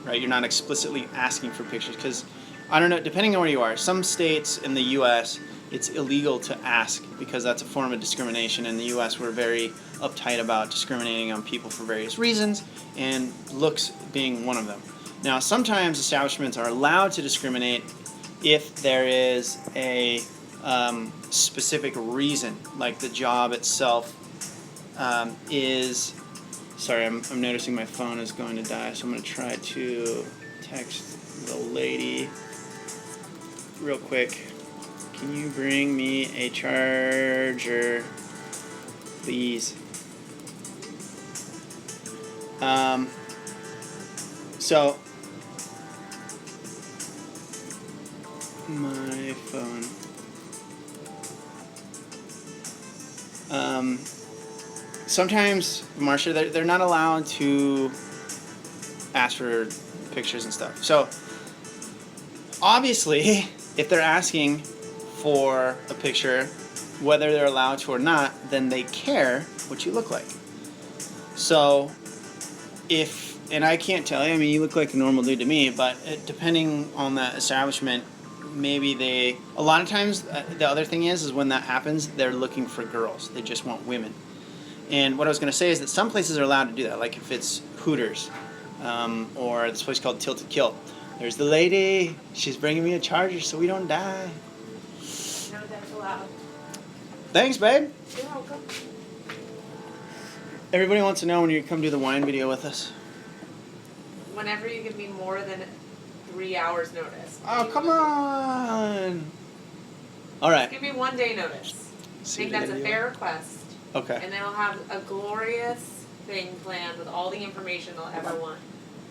right? You're not explicitly asking for pictures because, I don't know, depending on where you are. Some states in the U.S. it's illegal to ask because that's a form of discrimination. In the U.S., we're very uptight about discriminating on people for various reasons, and looks being one of them. Now, sometimes establishments are allowed to discriminate if there is a specific reason, like the job itself is... Sorry, I'm noticing my phone is going to die, so I'm going to try to text the lady real quick. Can you bring me a charger, please? So, my phone. Sometimes, Marcia, they're not allowed to ask for pictures and stuff. So, obviously, if they're asking for a picture, whether they're allowed to or not, then they care what you look like. So, and I can't tell you, I mean, you look like a normal dude to me, but depending on the establishment, maybe a lot of times, the other thing is when that happens, they're looking for girls. They just want women. And what I was going to say is that some places are allowed to do that, like if it's Hooters, or this place called Tilted Kilt. There's the lady, she's bringing me a charger so we don't die. No, that's allowed. Thanks, babe. You're welcome. Everybody wants to know when you come do the wine video with us. Whenever you give me more than 3 hours notice. Oh, come on. All right. Give me 1 day notice. I think that's a fair request. Okay. And then I'll have a glorious thing planned with all the information they'll ever want.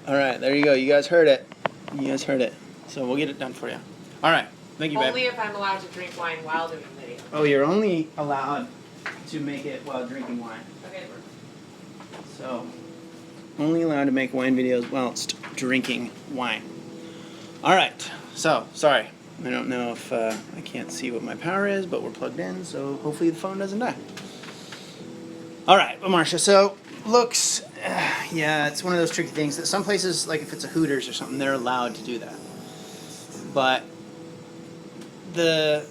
All right, there you go. You guys heard it. You guys heard it. So we'll get it done for you. All right. Thank you, babe. Only if I'm allowed to drink wine while doing the video. Oh, you're only allowed to make it while drinking wine. Okay. So, only allowed to make wine videos whilst drinking wine. All right. So, sorry. I don't know if I can't see what my power is, but we're plugged in, so hopefully the phone doesn't die. All right, well, Marcia, so looks, yeah, it's one of those tricky things that some places, like if it's a Hooters or something, they're allowed to do that. But the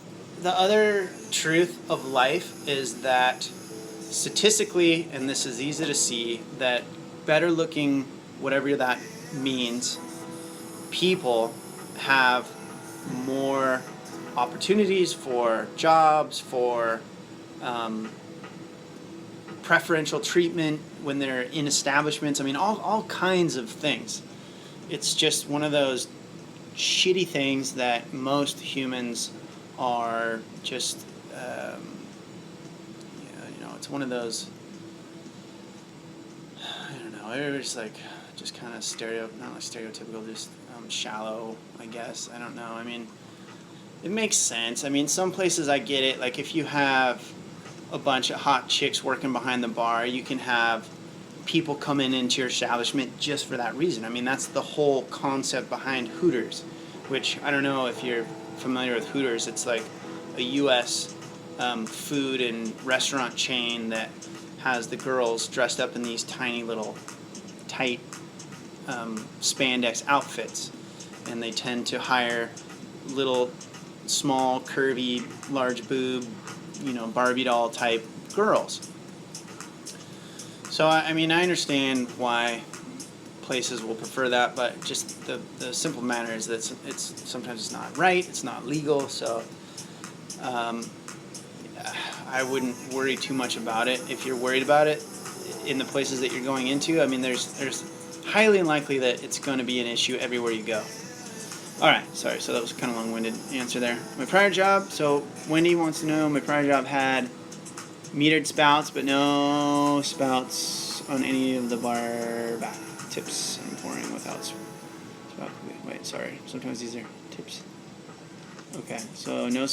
other truth of life is that statistically, and this is easy to see, that better looking, whatever that means, people have more opportunities for jobs, for preferential treatment when they're in establishments. I mean, all kinds of things. It's just one of those shitty things that most humans are just, it's one of those, I don't know, it's like just kind of not like stereotypical, just shallow, I guess. I don't know. I mean, it makes sense. I mean, some places I get it. Like if you have a bunch of hot chicks working behind the bar, you can have people coming into your establishment just for that reason. I mean, that's the whole concept behind Hooters, which I don't know if you're familiar with Hooters. It's like a U.S. Food and restaurant chain that has the girls dressed up in these tiny little tight spandex outfits, and they tend to hire little small curvy large boob Barbie doll type girls. So I mean, I understand why places will prefer that, but just the simple matter is that sometimes it's not right, it's not legal, so I wouldn't worry too much about it. If you're worried about it in the places that you're going into, I mean, there's highly unlikely that it's going to be an issue everywhere you go. All right, sorry, so that was kind of long-winded answer there. My prior job, so Wendy wants to know, my prior job had metered spouts, but no spouts on any of the bar back tips and pouring without spout. Wait, sorry, sometimes these are tips. Okay, so no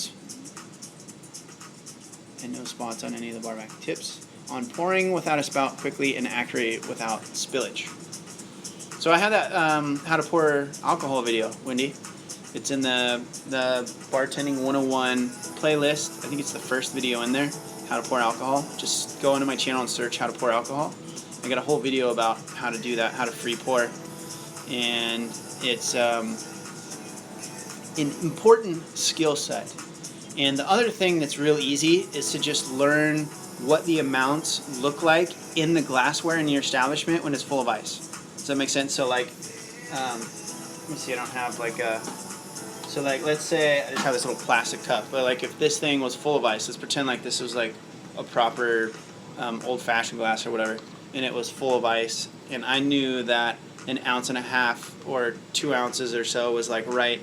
spots on any of the bar back tips. On pouring without a spout quickly and accurately without spillage. So I had that how to pour alcohol video, Wendy. It's in the Bartending 101 playlist. I think it's the first video in there, how to pour alcohol. Just go into my channel and search how to pour alcohol. I got a whole video about how to do that, how to free pour. And it's an important skill set. And the other thing that's real easy is to just learn what the amounts look like in the glassware in your establishment when it's full of ice. Does that make sense? So like, let me see, I don't have like a, so like let's say I just have this little plastic cup, but like if this thing was full of ice, let's pretend like this was like a proper old-fashioned glass or whatever, and it was full of ice, and I knew that an ounce and a half or 2 ounces or so was like right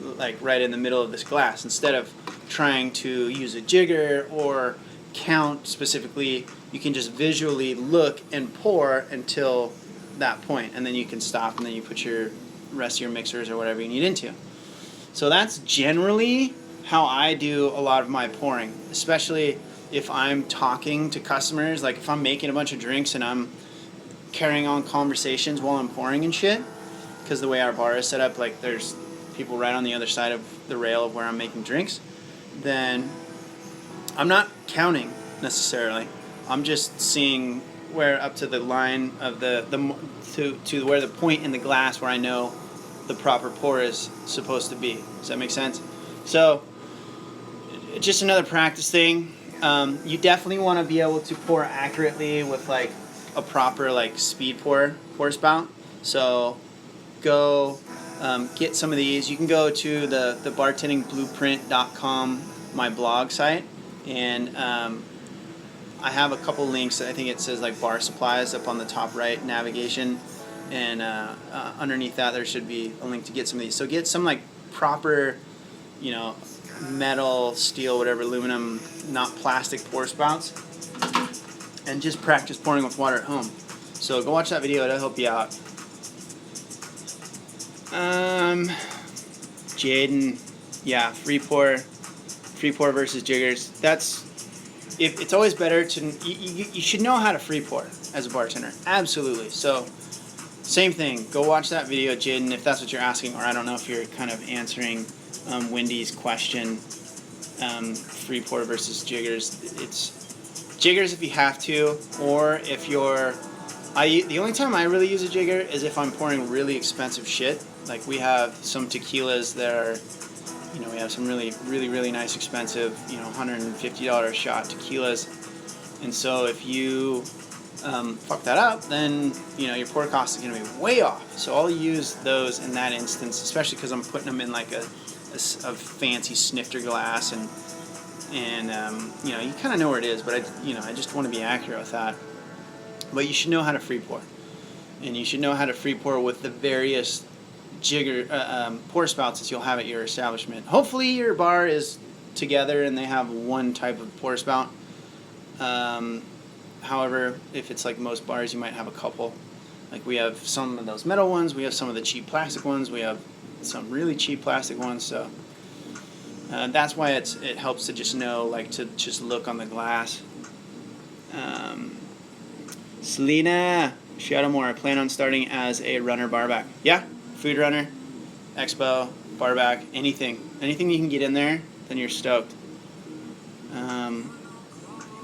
in the middle of this glass. Instead of trying to use a jigger or count specifically, you can just visually look and pour until that point, and then you can stop, and then you put your rest of your mixers or whatever you need into. So that's generally how I do a lot of my pouring, especially if I'm talking to customers. Like if I'm making a bunch of drinks and I'm carrying on conversations while I'm pouring and shit, because the way our bar is set up, like there's people right on the other side of the rail of where I'm making drinks, then I'm not counting necessarily. I'm just seeing where up to the line of to where the point in the glass where I know the proper pour is supposed to be. Does that make sense? So just another practice thing. You definitely want to be able to pour accurately with like a proper like speed pour spout. So go get some of these. You can go to the bartendingblueprint.com, my blog site, and I have a couple links. I think it says like bar supplies up on the top right navigation, and underneath that there should be a link to get some of these. So get some like proper, metal, steel, whatever, aluminum, not plastic pour spouts, and just practice pouring with water at home. So go watch that video, it'll help you out. Jaden, yeah, free pour versus jiggers. It's always better to, you should know how to free pour as a bartender, absolutely. So same thing, go watch that video, Jaden, if that's what you're asking, or I don't know if you're kind of answering Wendy's question, free pour versus jiggers. It's jiggers if you have to, or if you're, the only time I really use a jigger is if I'm pouring really expensive shit. Like we have some tequilas that are, we have some really, really, really nice expensive, $150 a shot tequilas. And so if you fuck that up, then, your pour cost is going to be way off. So I'll use those in that instance, especially because I'm putting them in like a fancy snifter glass, and you kind of know where it is, but I just want to be accurate with that. But you should know how to free pour, and you should know how to free pour with the various jigger pour spouts that you'll have at your establishment. Hopefully your bar is together and they have one type of pour spout. However, if it's like most bars, you might have a couple. Like we have some of those metal ones, we have some of the cheap plastic ones, we have some really cheap plastic ones. So that's why it helps to just know, like, to just look on the glass. Selena, Shadow Moore, I plan on starting as a runner barback. Yeah, food runner, expo, barback, anything you can get in there, then you're stoked.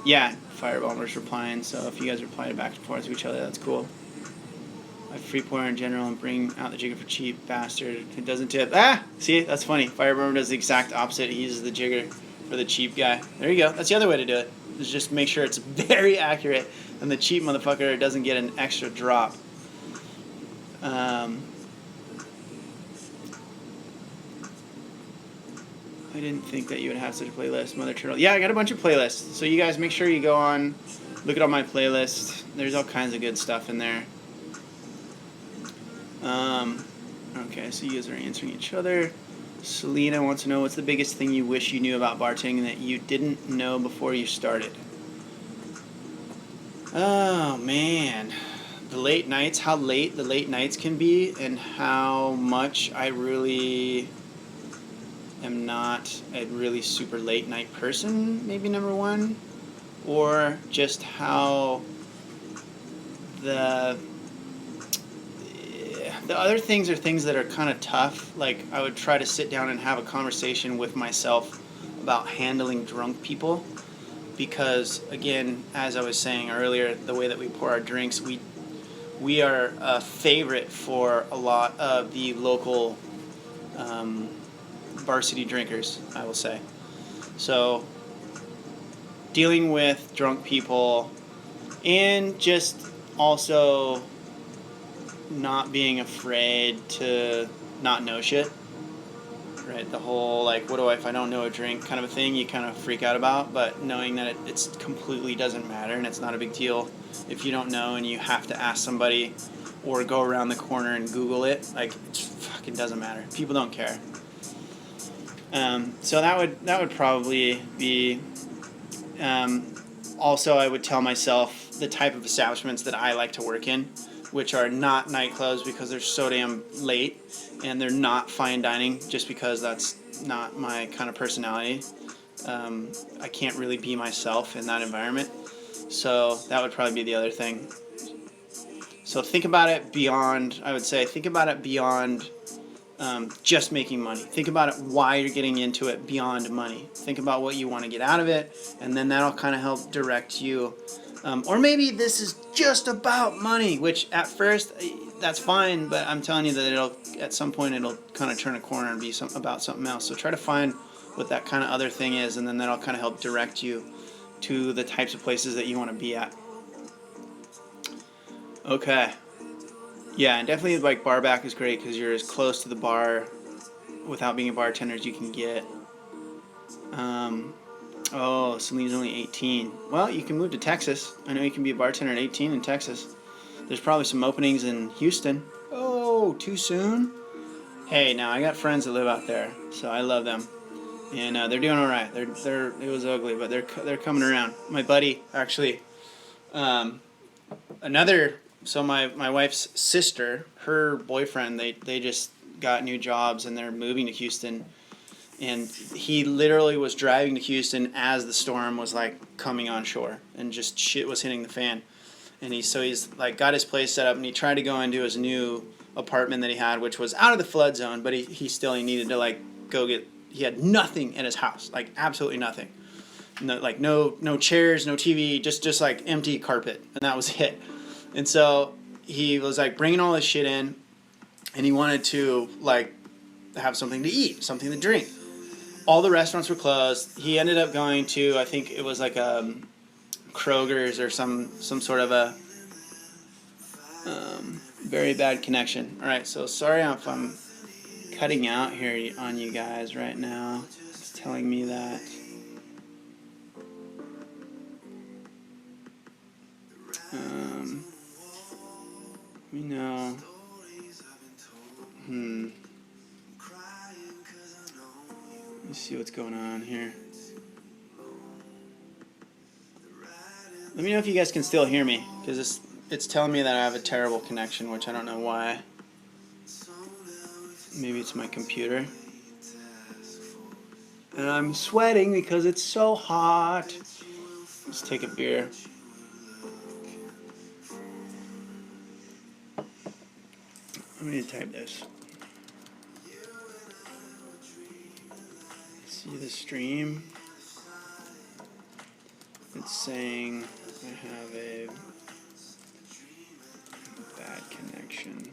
Yeah, Firebomber's replying, so if you guys reply back and forth to each other, that's cool. I free pour in general and bring out the jigger for cheap, bastard. It doesn't tip. See, that's funny. Firebomber does the exact opposite. He uses the jigger for the cheap guy. There you go. That's the other way to do it. Is just make sure it's very accurate, and the cheap motherfucker doesn't get an extra drop. I didn't think that you would have such a playlist, Mother Turtle. Yeah, I got a bunch of playlists. So you guys make sure you go on, look at all my playlists. There's all kinds of good stuff in there. Okay, so you guys are answering each other. Selena wants to know, what's the biggest thing you wish you knew about bartending that you didn't know before you started? Oh, man. The late nights, how late the late nights can be, and how much I really am not a really super late night person, maybe number one. Or just how the other things are things that are kind of tough. Like, I would try to sit down and have a conversation with myself about handling drunk people, because, again, as I was saying earlier, the way that we pour our drinks, we are a favorite for a lot of the local varsity drinkers, I will say. So dealing with drunk people and just also not being afraid to not know shit. Right, the whole like, what do I if I don't know a drink kind of a thing you kind of freak out about, but knowing that it's completely doesn't matter and it's not a big deal if you don't know and you have to ask somebody or go around the corner and Google it, like it fucking doesn't matter. People don't care. So that would probably be. Also, I would tell myself the type of establishments that I like to work in, which are not nightclubs because they're so damn late, and they're not fine dining just because that's not my kind of personality. I can't really be myself in that environment. So that would probably be the other thing. So think about it beyond, I would say, think about it beyond just making money. Think about it why you're getting into it beyond money. Think about what you want to get out of it, and then that'll kind of help direct you. Or maybe this is just about money, which at first that's fine, but I'm telling you that at some point it'll kind of turn a corner and be about something else. So try to find what that kind of other thing is, and then that'll kind of help direct you to the types of places that you want to be at. Okay. Yeah, and definitely like bar back is great because you're as close to the bar without being a bartender as you can get. Oh, Celine's only 18. Well, you can move to Texas. I know you can be a bartender at 18 in Texas. There's probably some openings in Houston. Oh, too soon? Hey, now I got friends that live out there, so I love them, and they're doing all right. They're it was ugly, but they're coming around. My buddy actually, So my wife's sister, her boyfriend, they just got new jobs and they're moving to Houston. And he literally was driving to Houston as the storm was like coming on shore and just shit was hitting the fan. And he's like got his place set up and he tried to go into his new apartment that he had, which was out of the flood zone, but he needed to like go get, he had nothing at his house, like absolutely nothing. No chairs, no TV, just like empty carpet, and that was it. And so he was like bringing all this shit in, and he wanted to like have something to eat, something to drink. All the restaurants were closed. He ended up going to, I think it was like Kroger's or some sort of a very bad connection. All right, so sorry if I'm cutting out here on you guys right now. It's telling me that. Let me know. Let's see what's going on here. Let me know if you guys can still hear me, because it's telling me that I have a terrible connection, which I don't know why. Maybe it's my computer. And I'm sweating because it's so hot. Let's take a beer. I'm going to type this. See the stream. It's saying I have a bad connection.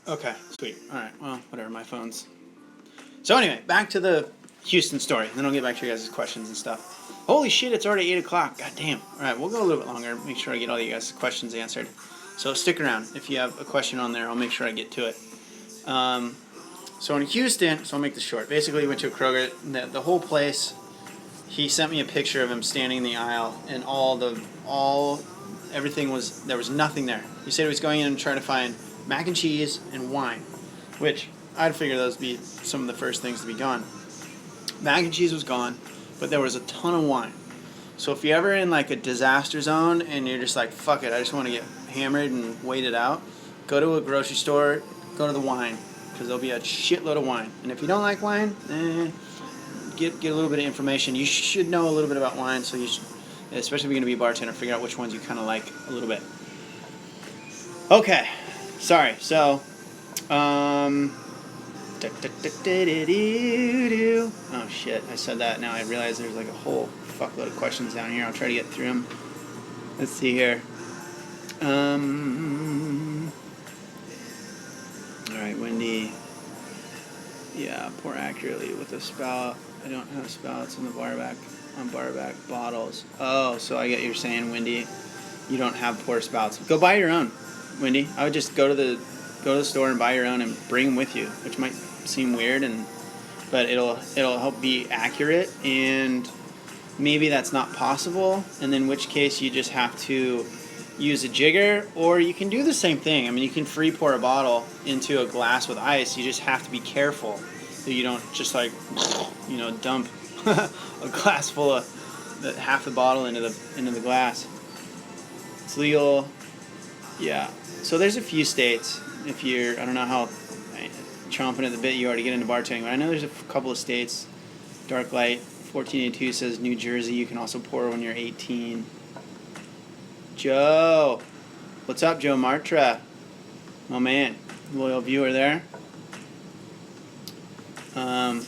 Okay, sweet. Alright, well, whatever, my phone's. So anyway, back to the Houston story. Then I'll get back to your guys' questions and stuff. Holy shit, it's already 8 o'clock. God damn. Alright, we'll go a little bit longer. Make sure I get all you guys' questions answered. So stick around. If you have a question on there, I'll make sure I get to it. So in Houston, so I'll make this short. Basically, we went to a Kroger. The whole place, he sent me a picture of him standing in the aisle, and everything was, there was nothing there. He said he was going in and trying to find mac and cheese and wine, which I'd figure those would be some of the first things to be gone. Mac and cheese was gone, but there was a ton of wine. So if you're ever in like a disaster zone and you're just like, fuck it, I just want to get hammered and wait it out, go to a grocery store, go to the wine, because there'll be a shitload of wine. And if you don't like wine, get a little bit of information. You should know a little bit about wine, so you should, especially if you're going to be a bartender, figure out which ones you kind of like a little bit. Okay, sorry. So, oh shit, I said that. Now I realize there's like a whole fuckload of questions down here. I'll try to get through them. Let's see here. Alright, Wendy. Yeah, pour accurately with a spout. I don't have spouts in the barback on barback bottles. Oh, so I get you're saying, Wendy, you don't have pour spouts. Go buy your own, Wendy. I would just go to the store and buy your own and bring them with you, which might seem weird, but it'll help be accurate, and maybe that's not possible, and in which case you just have to use a jigger, or you can do the same thing. I mean, you can free pour a bottle into a glass with ice. You just have to be careful that you don't just like, dump a glass full of half the bottle into the glass. It's legal. Yeah. So there's a few states. If you're, I don't know how chomping at the bit you are to get into bartending, but I know there's a couple of states. Dark Light 1482 says New Jersey. You can also pour when you're 18. Joe, what's up, Joe Martra? Oh man, loyal viewer there. I'm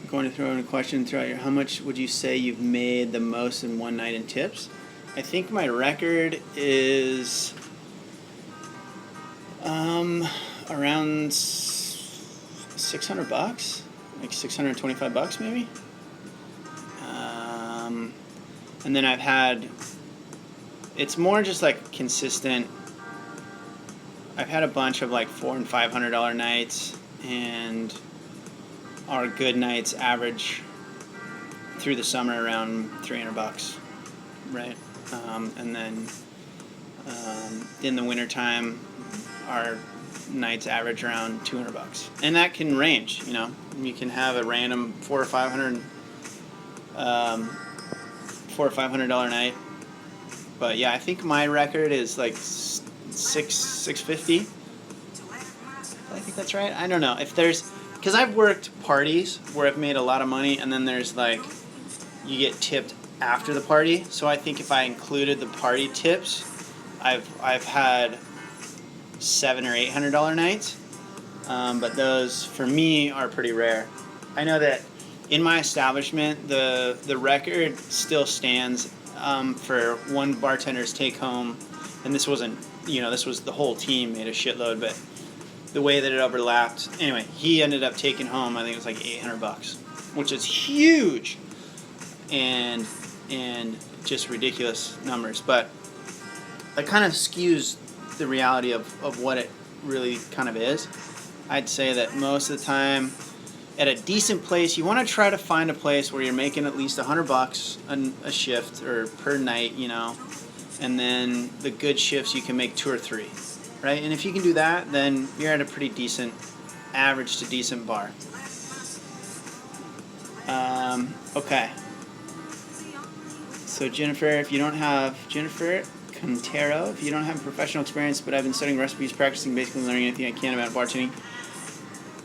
going to throw in a question throughout your. How much would you say you've made the most in one night in tips? I think my record is around $600, like $625 maybe. And then I've had. It's more just like consistent. I've had a bunch of like $400 and $500 nights, and our good nights average through the summer around $300, right? And then in the wintertime, our nights average around $200, and that can range. You can have a random $400 or $500 night. But yeah, I think my record is like $650. I think that's right. I don't know if there's, because I've worked parties where I've made a lot of money, and then there's like you get tipped after the party. So I think if I included the party tips, I've had $700 or $800 nights. But those for me are pretty rare. I know that in my establishment, the record still stands. For one bartender's take home, and this wasn't, this was the whole team made a shitload, but the way that it overlapped, anyway, he ended up taking home, I think it was like $800, which is huge, and just ridiculous numbers, but that kind of skews the reality of what it really kind of is. I'd say that most of the time, at a decent place, you want to try to find a place where you're making at least $100 a shift or per night, and then the good shifts you can make 2 or 3, right? And if you can do that, then you're at a pretty decent, average to decent bar. Okay. So Jennifer Quintero, if you don't have professional experience, but I've been studying recipes, practicing, basically learning anything I can about bartending,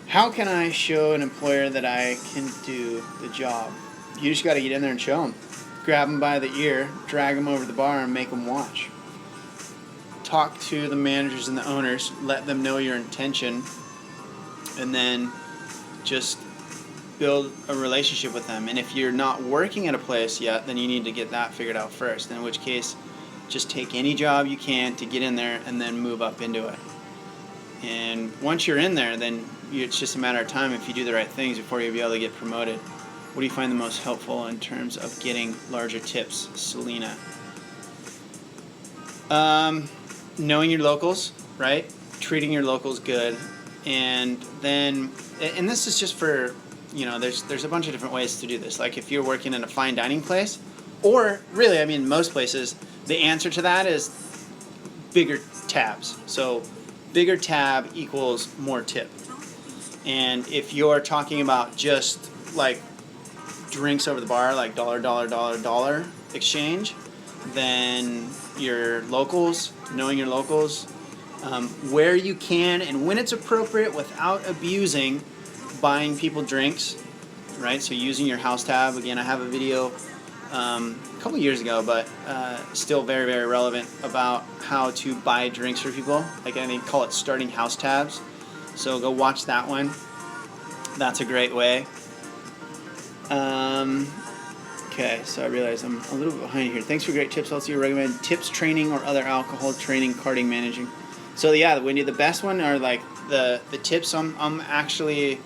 how can I show an employer that I can do the job? You just got to get in there and show them. Grab them by the ear, drag them over the bar, and make them watch. Talk to the managers and the owners, let them know your intention, and then just build a relationship with them. And if you're not working at a place yet, then you need to get that figured out first, in which case just take any job you can to get in there and then move up into it. And once you're in there, then it's just a matter of time if you do the right things before you'll be able to get promoted. What do you find the most helpful in terms of getting larger tips, Selena? Knowing your locals, right? Treating your locals good. And then, and this is just for, there's a bunch of different ways to do this. Like if you're working in a fine dining place, or really, most places, the answer to that is bigger tabs. So bigger tab equals more tip. And if you're talking about just like drinks over the bar, like dollar exchange, then your locals, knowing your locals, where you can and when it's appropriate without abusing buying people drinks, right? So using your house tab. Again, I have a video a couple years ago, but still very, very relevant about how to buy drinks for people. Like I think call it starting house tabs. So go watch that one. That's a great way. Okay, so I realize I'm a little bit behind here. Thanks for great tips. Also, you recommend tips training or other alcohol training, carding, managing. So yeah, Wendy, the best one are like the tips. I'm actually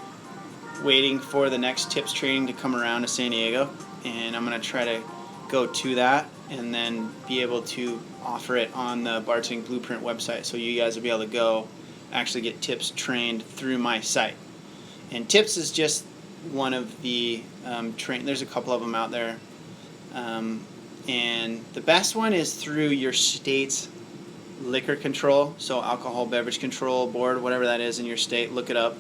waiting for the next tips training to come around to San Diego, and I'm going to try to go to that and then be able to offer it on the Bartending Blueprint website, so you guys will be able to go actually get tips trained through my site. And tips is just one of the there's a couple of them out there, and the best one is through your state's liquor control, so alcohol beverage control board, whatever that is in your state. Look it up,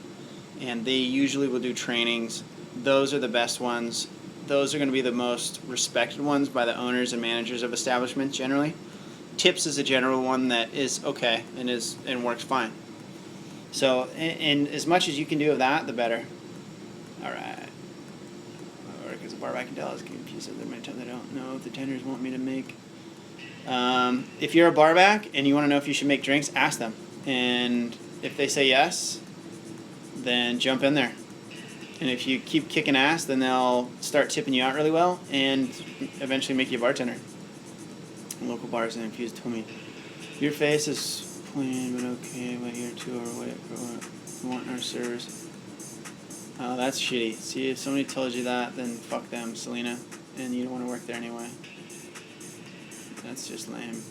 and they usually will do trainings. Those are the best ones. Those are going to be the most respected ones by the owners and managers of establishments generally. Tips is a general one that is okay and works fine. So, and as much as you can do of that, the better. All right. Because the barback and Dallas confused there many times. I don't know if the tenders want me to make. If you're a barback and you want to know if you should make drinks, ask them. And if they say yes, then jump in there. And if you keep kicking ass, then they'll start tipping you out really well and eventually make you a bartender. Local bars and infused told me, your face is plain but okay, but here too or wait for what we want in our servers. Oh, that's shitty. See, if somebody tells you that, then fuck them, Selena, and you don't want to work there anyway. That's just lame.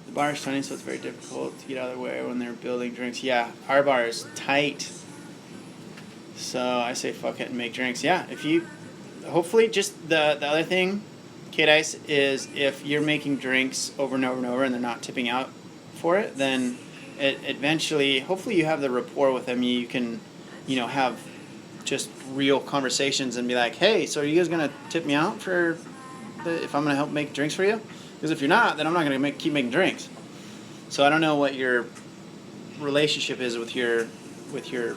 The bar is tiny, so it's very difficult to get out of their way when they're building drinks. Yeah, our bar is tight. So I say fuck it and make drinks. Yeah, if you, hopefully just the other thing, Kate Ice, is if you're making drinks over and over and over and they're not tipping out for it, then it eventually, hopefully you have the rapport with them. You can, have just real conversations and be like, hey, so are you guys going to tip me out for if I'm going to help make drinks for you? Because if you're not, then I'm not going to keep making drinks. So I don't know what your relationship is with your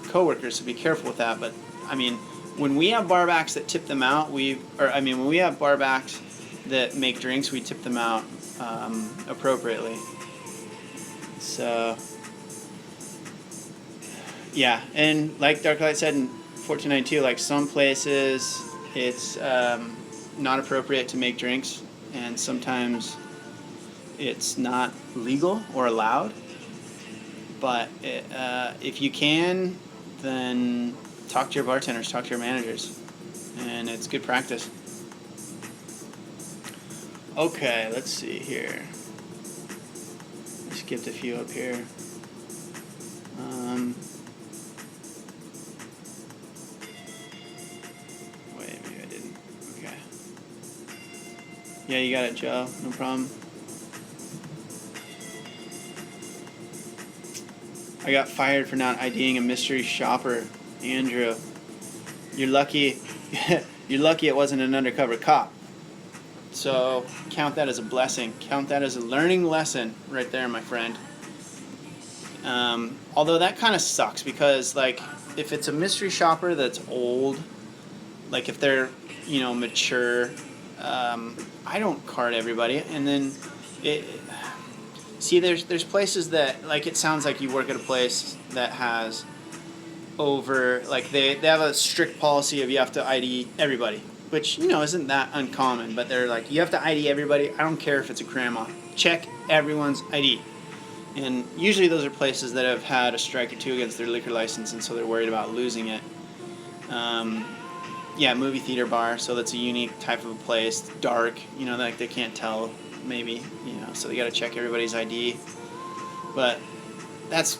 coworkers, so be careful with that. But I mean, when we have barbacks that tip them out, when we have barbacks that make drinks, we tip them out appropriately. So yeah, and like Darklight said in 1492, like some places it's not appropriate to make drinks, and sometimes it's not legal or allowed. But if you can, then talk to your bartenders, talk to your managers, and it's good practice. Okay, let's see here. I skipped a few up here. Wait, maybe I didn't. Okay. Yeah, you got it, Joe. No problem. I got fired for not IDing a mystery shopper, Andrew. You're lucky. You're lucky it wasn't an undercover cop. So count that as a blessing. Count that as a learning lesson right there, my friend. Although that kind of sucks because, like, if it's a mystery shopper that's old, like if they're, mature, I don't card everybody. And then see, there's places that, like, it sounds like you work at a place that has they have a strict policy of you have to ID everybody, which, isn't that uncommon, but they're like, you have to ID everybody. I don't care if it's a grandma. Check everyone's ID. And usually those are places that have had a strike or two against their liquor license, and so they're worried about losing it. Movie theater bar, so that's a unique type of a place. Dark, like they can't tell, maybe, so they got to check everybody's ID. But that's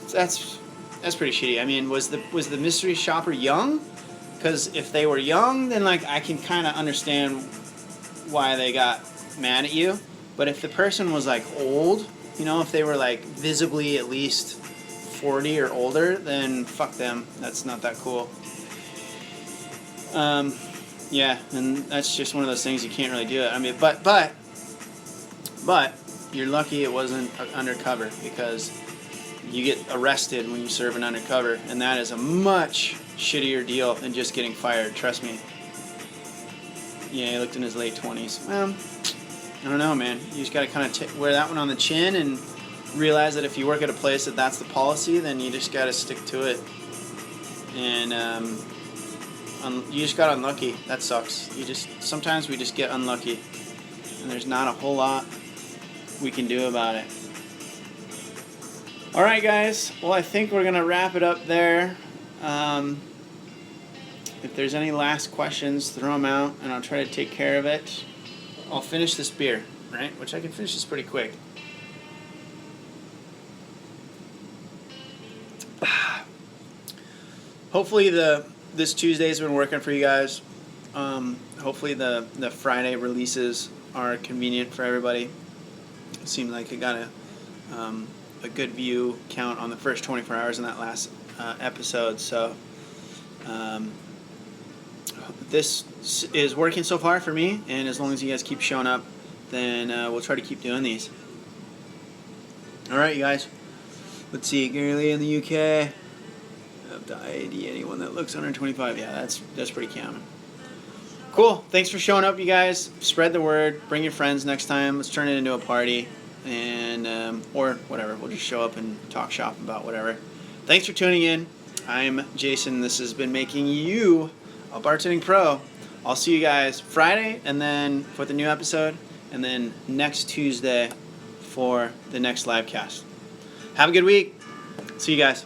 pretty shitty. I mean, was the mystery shopper young? Because if they were young, then, like, I can kind of understand why they got mad at you. But if the person was, like, old, if they were, like, visibly at least 40 or older, then fuck them. That's not that cool. Yeah, and that's just one of those things you can't really do it. I mean, but you're lucky it wasn't undercover, because you get arrested when you serve an undercover, and that is a much shittier deal than just getting fired, trust me. Yeah, he looked in his late 20s. Well, I don't know, man. You just got to kind of wear that one on the chin and realize that if you work at a place that's the policy, then you just got to stick to it. And you just got unlucky. That sucks. Sometimes we just get unlucky, and there's not a whole lot we can do about it. All right, guys. Well, I think we're gonna wrap it up there. if there's any last questions, throw them out, and I'll try to take care of it. I'll finish this beer, right? Which I can finish this pretty quick. Hopefully this Tuesday's been working for you guys. Hopefully the Friday releases are convenient for everybody. It seemed like it got a good view count on the first 24 hours in that last episode. So this is working so far for me, and as long as you guys keep showing up, then we'll try to keep doing these. All right, you guys. Let's see, Gary Lee in the UK. Of the ID, anyone that looks under 25. Yeah, that's pretty common. Cool. Thanks for showing up, you guys. Spread the word. Bring your friends next time. Let's turn it into a party, and or whatever. We'll just show up and talk shop about whatever. Thanks for tuning in. I'm Jason. This has been making you a bartending pro. I'll see you guys Friday, and then for the new episode, and then next Tuesday for the next live cast. Have a good week. See you guys.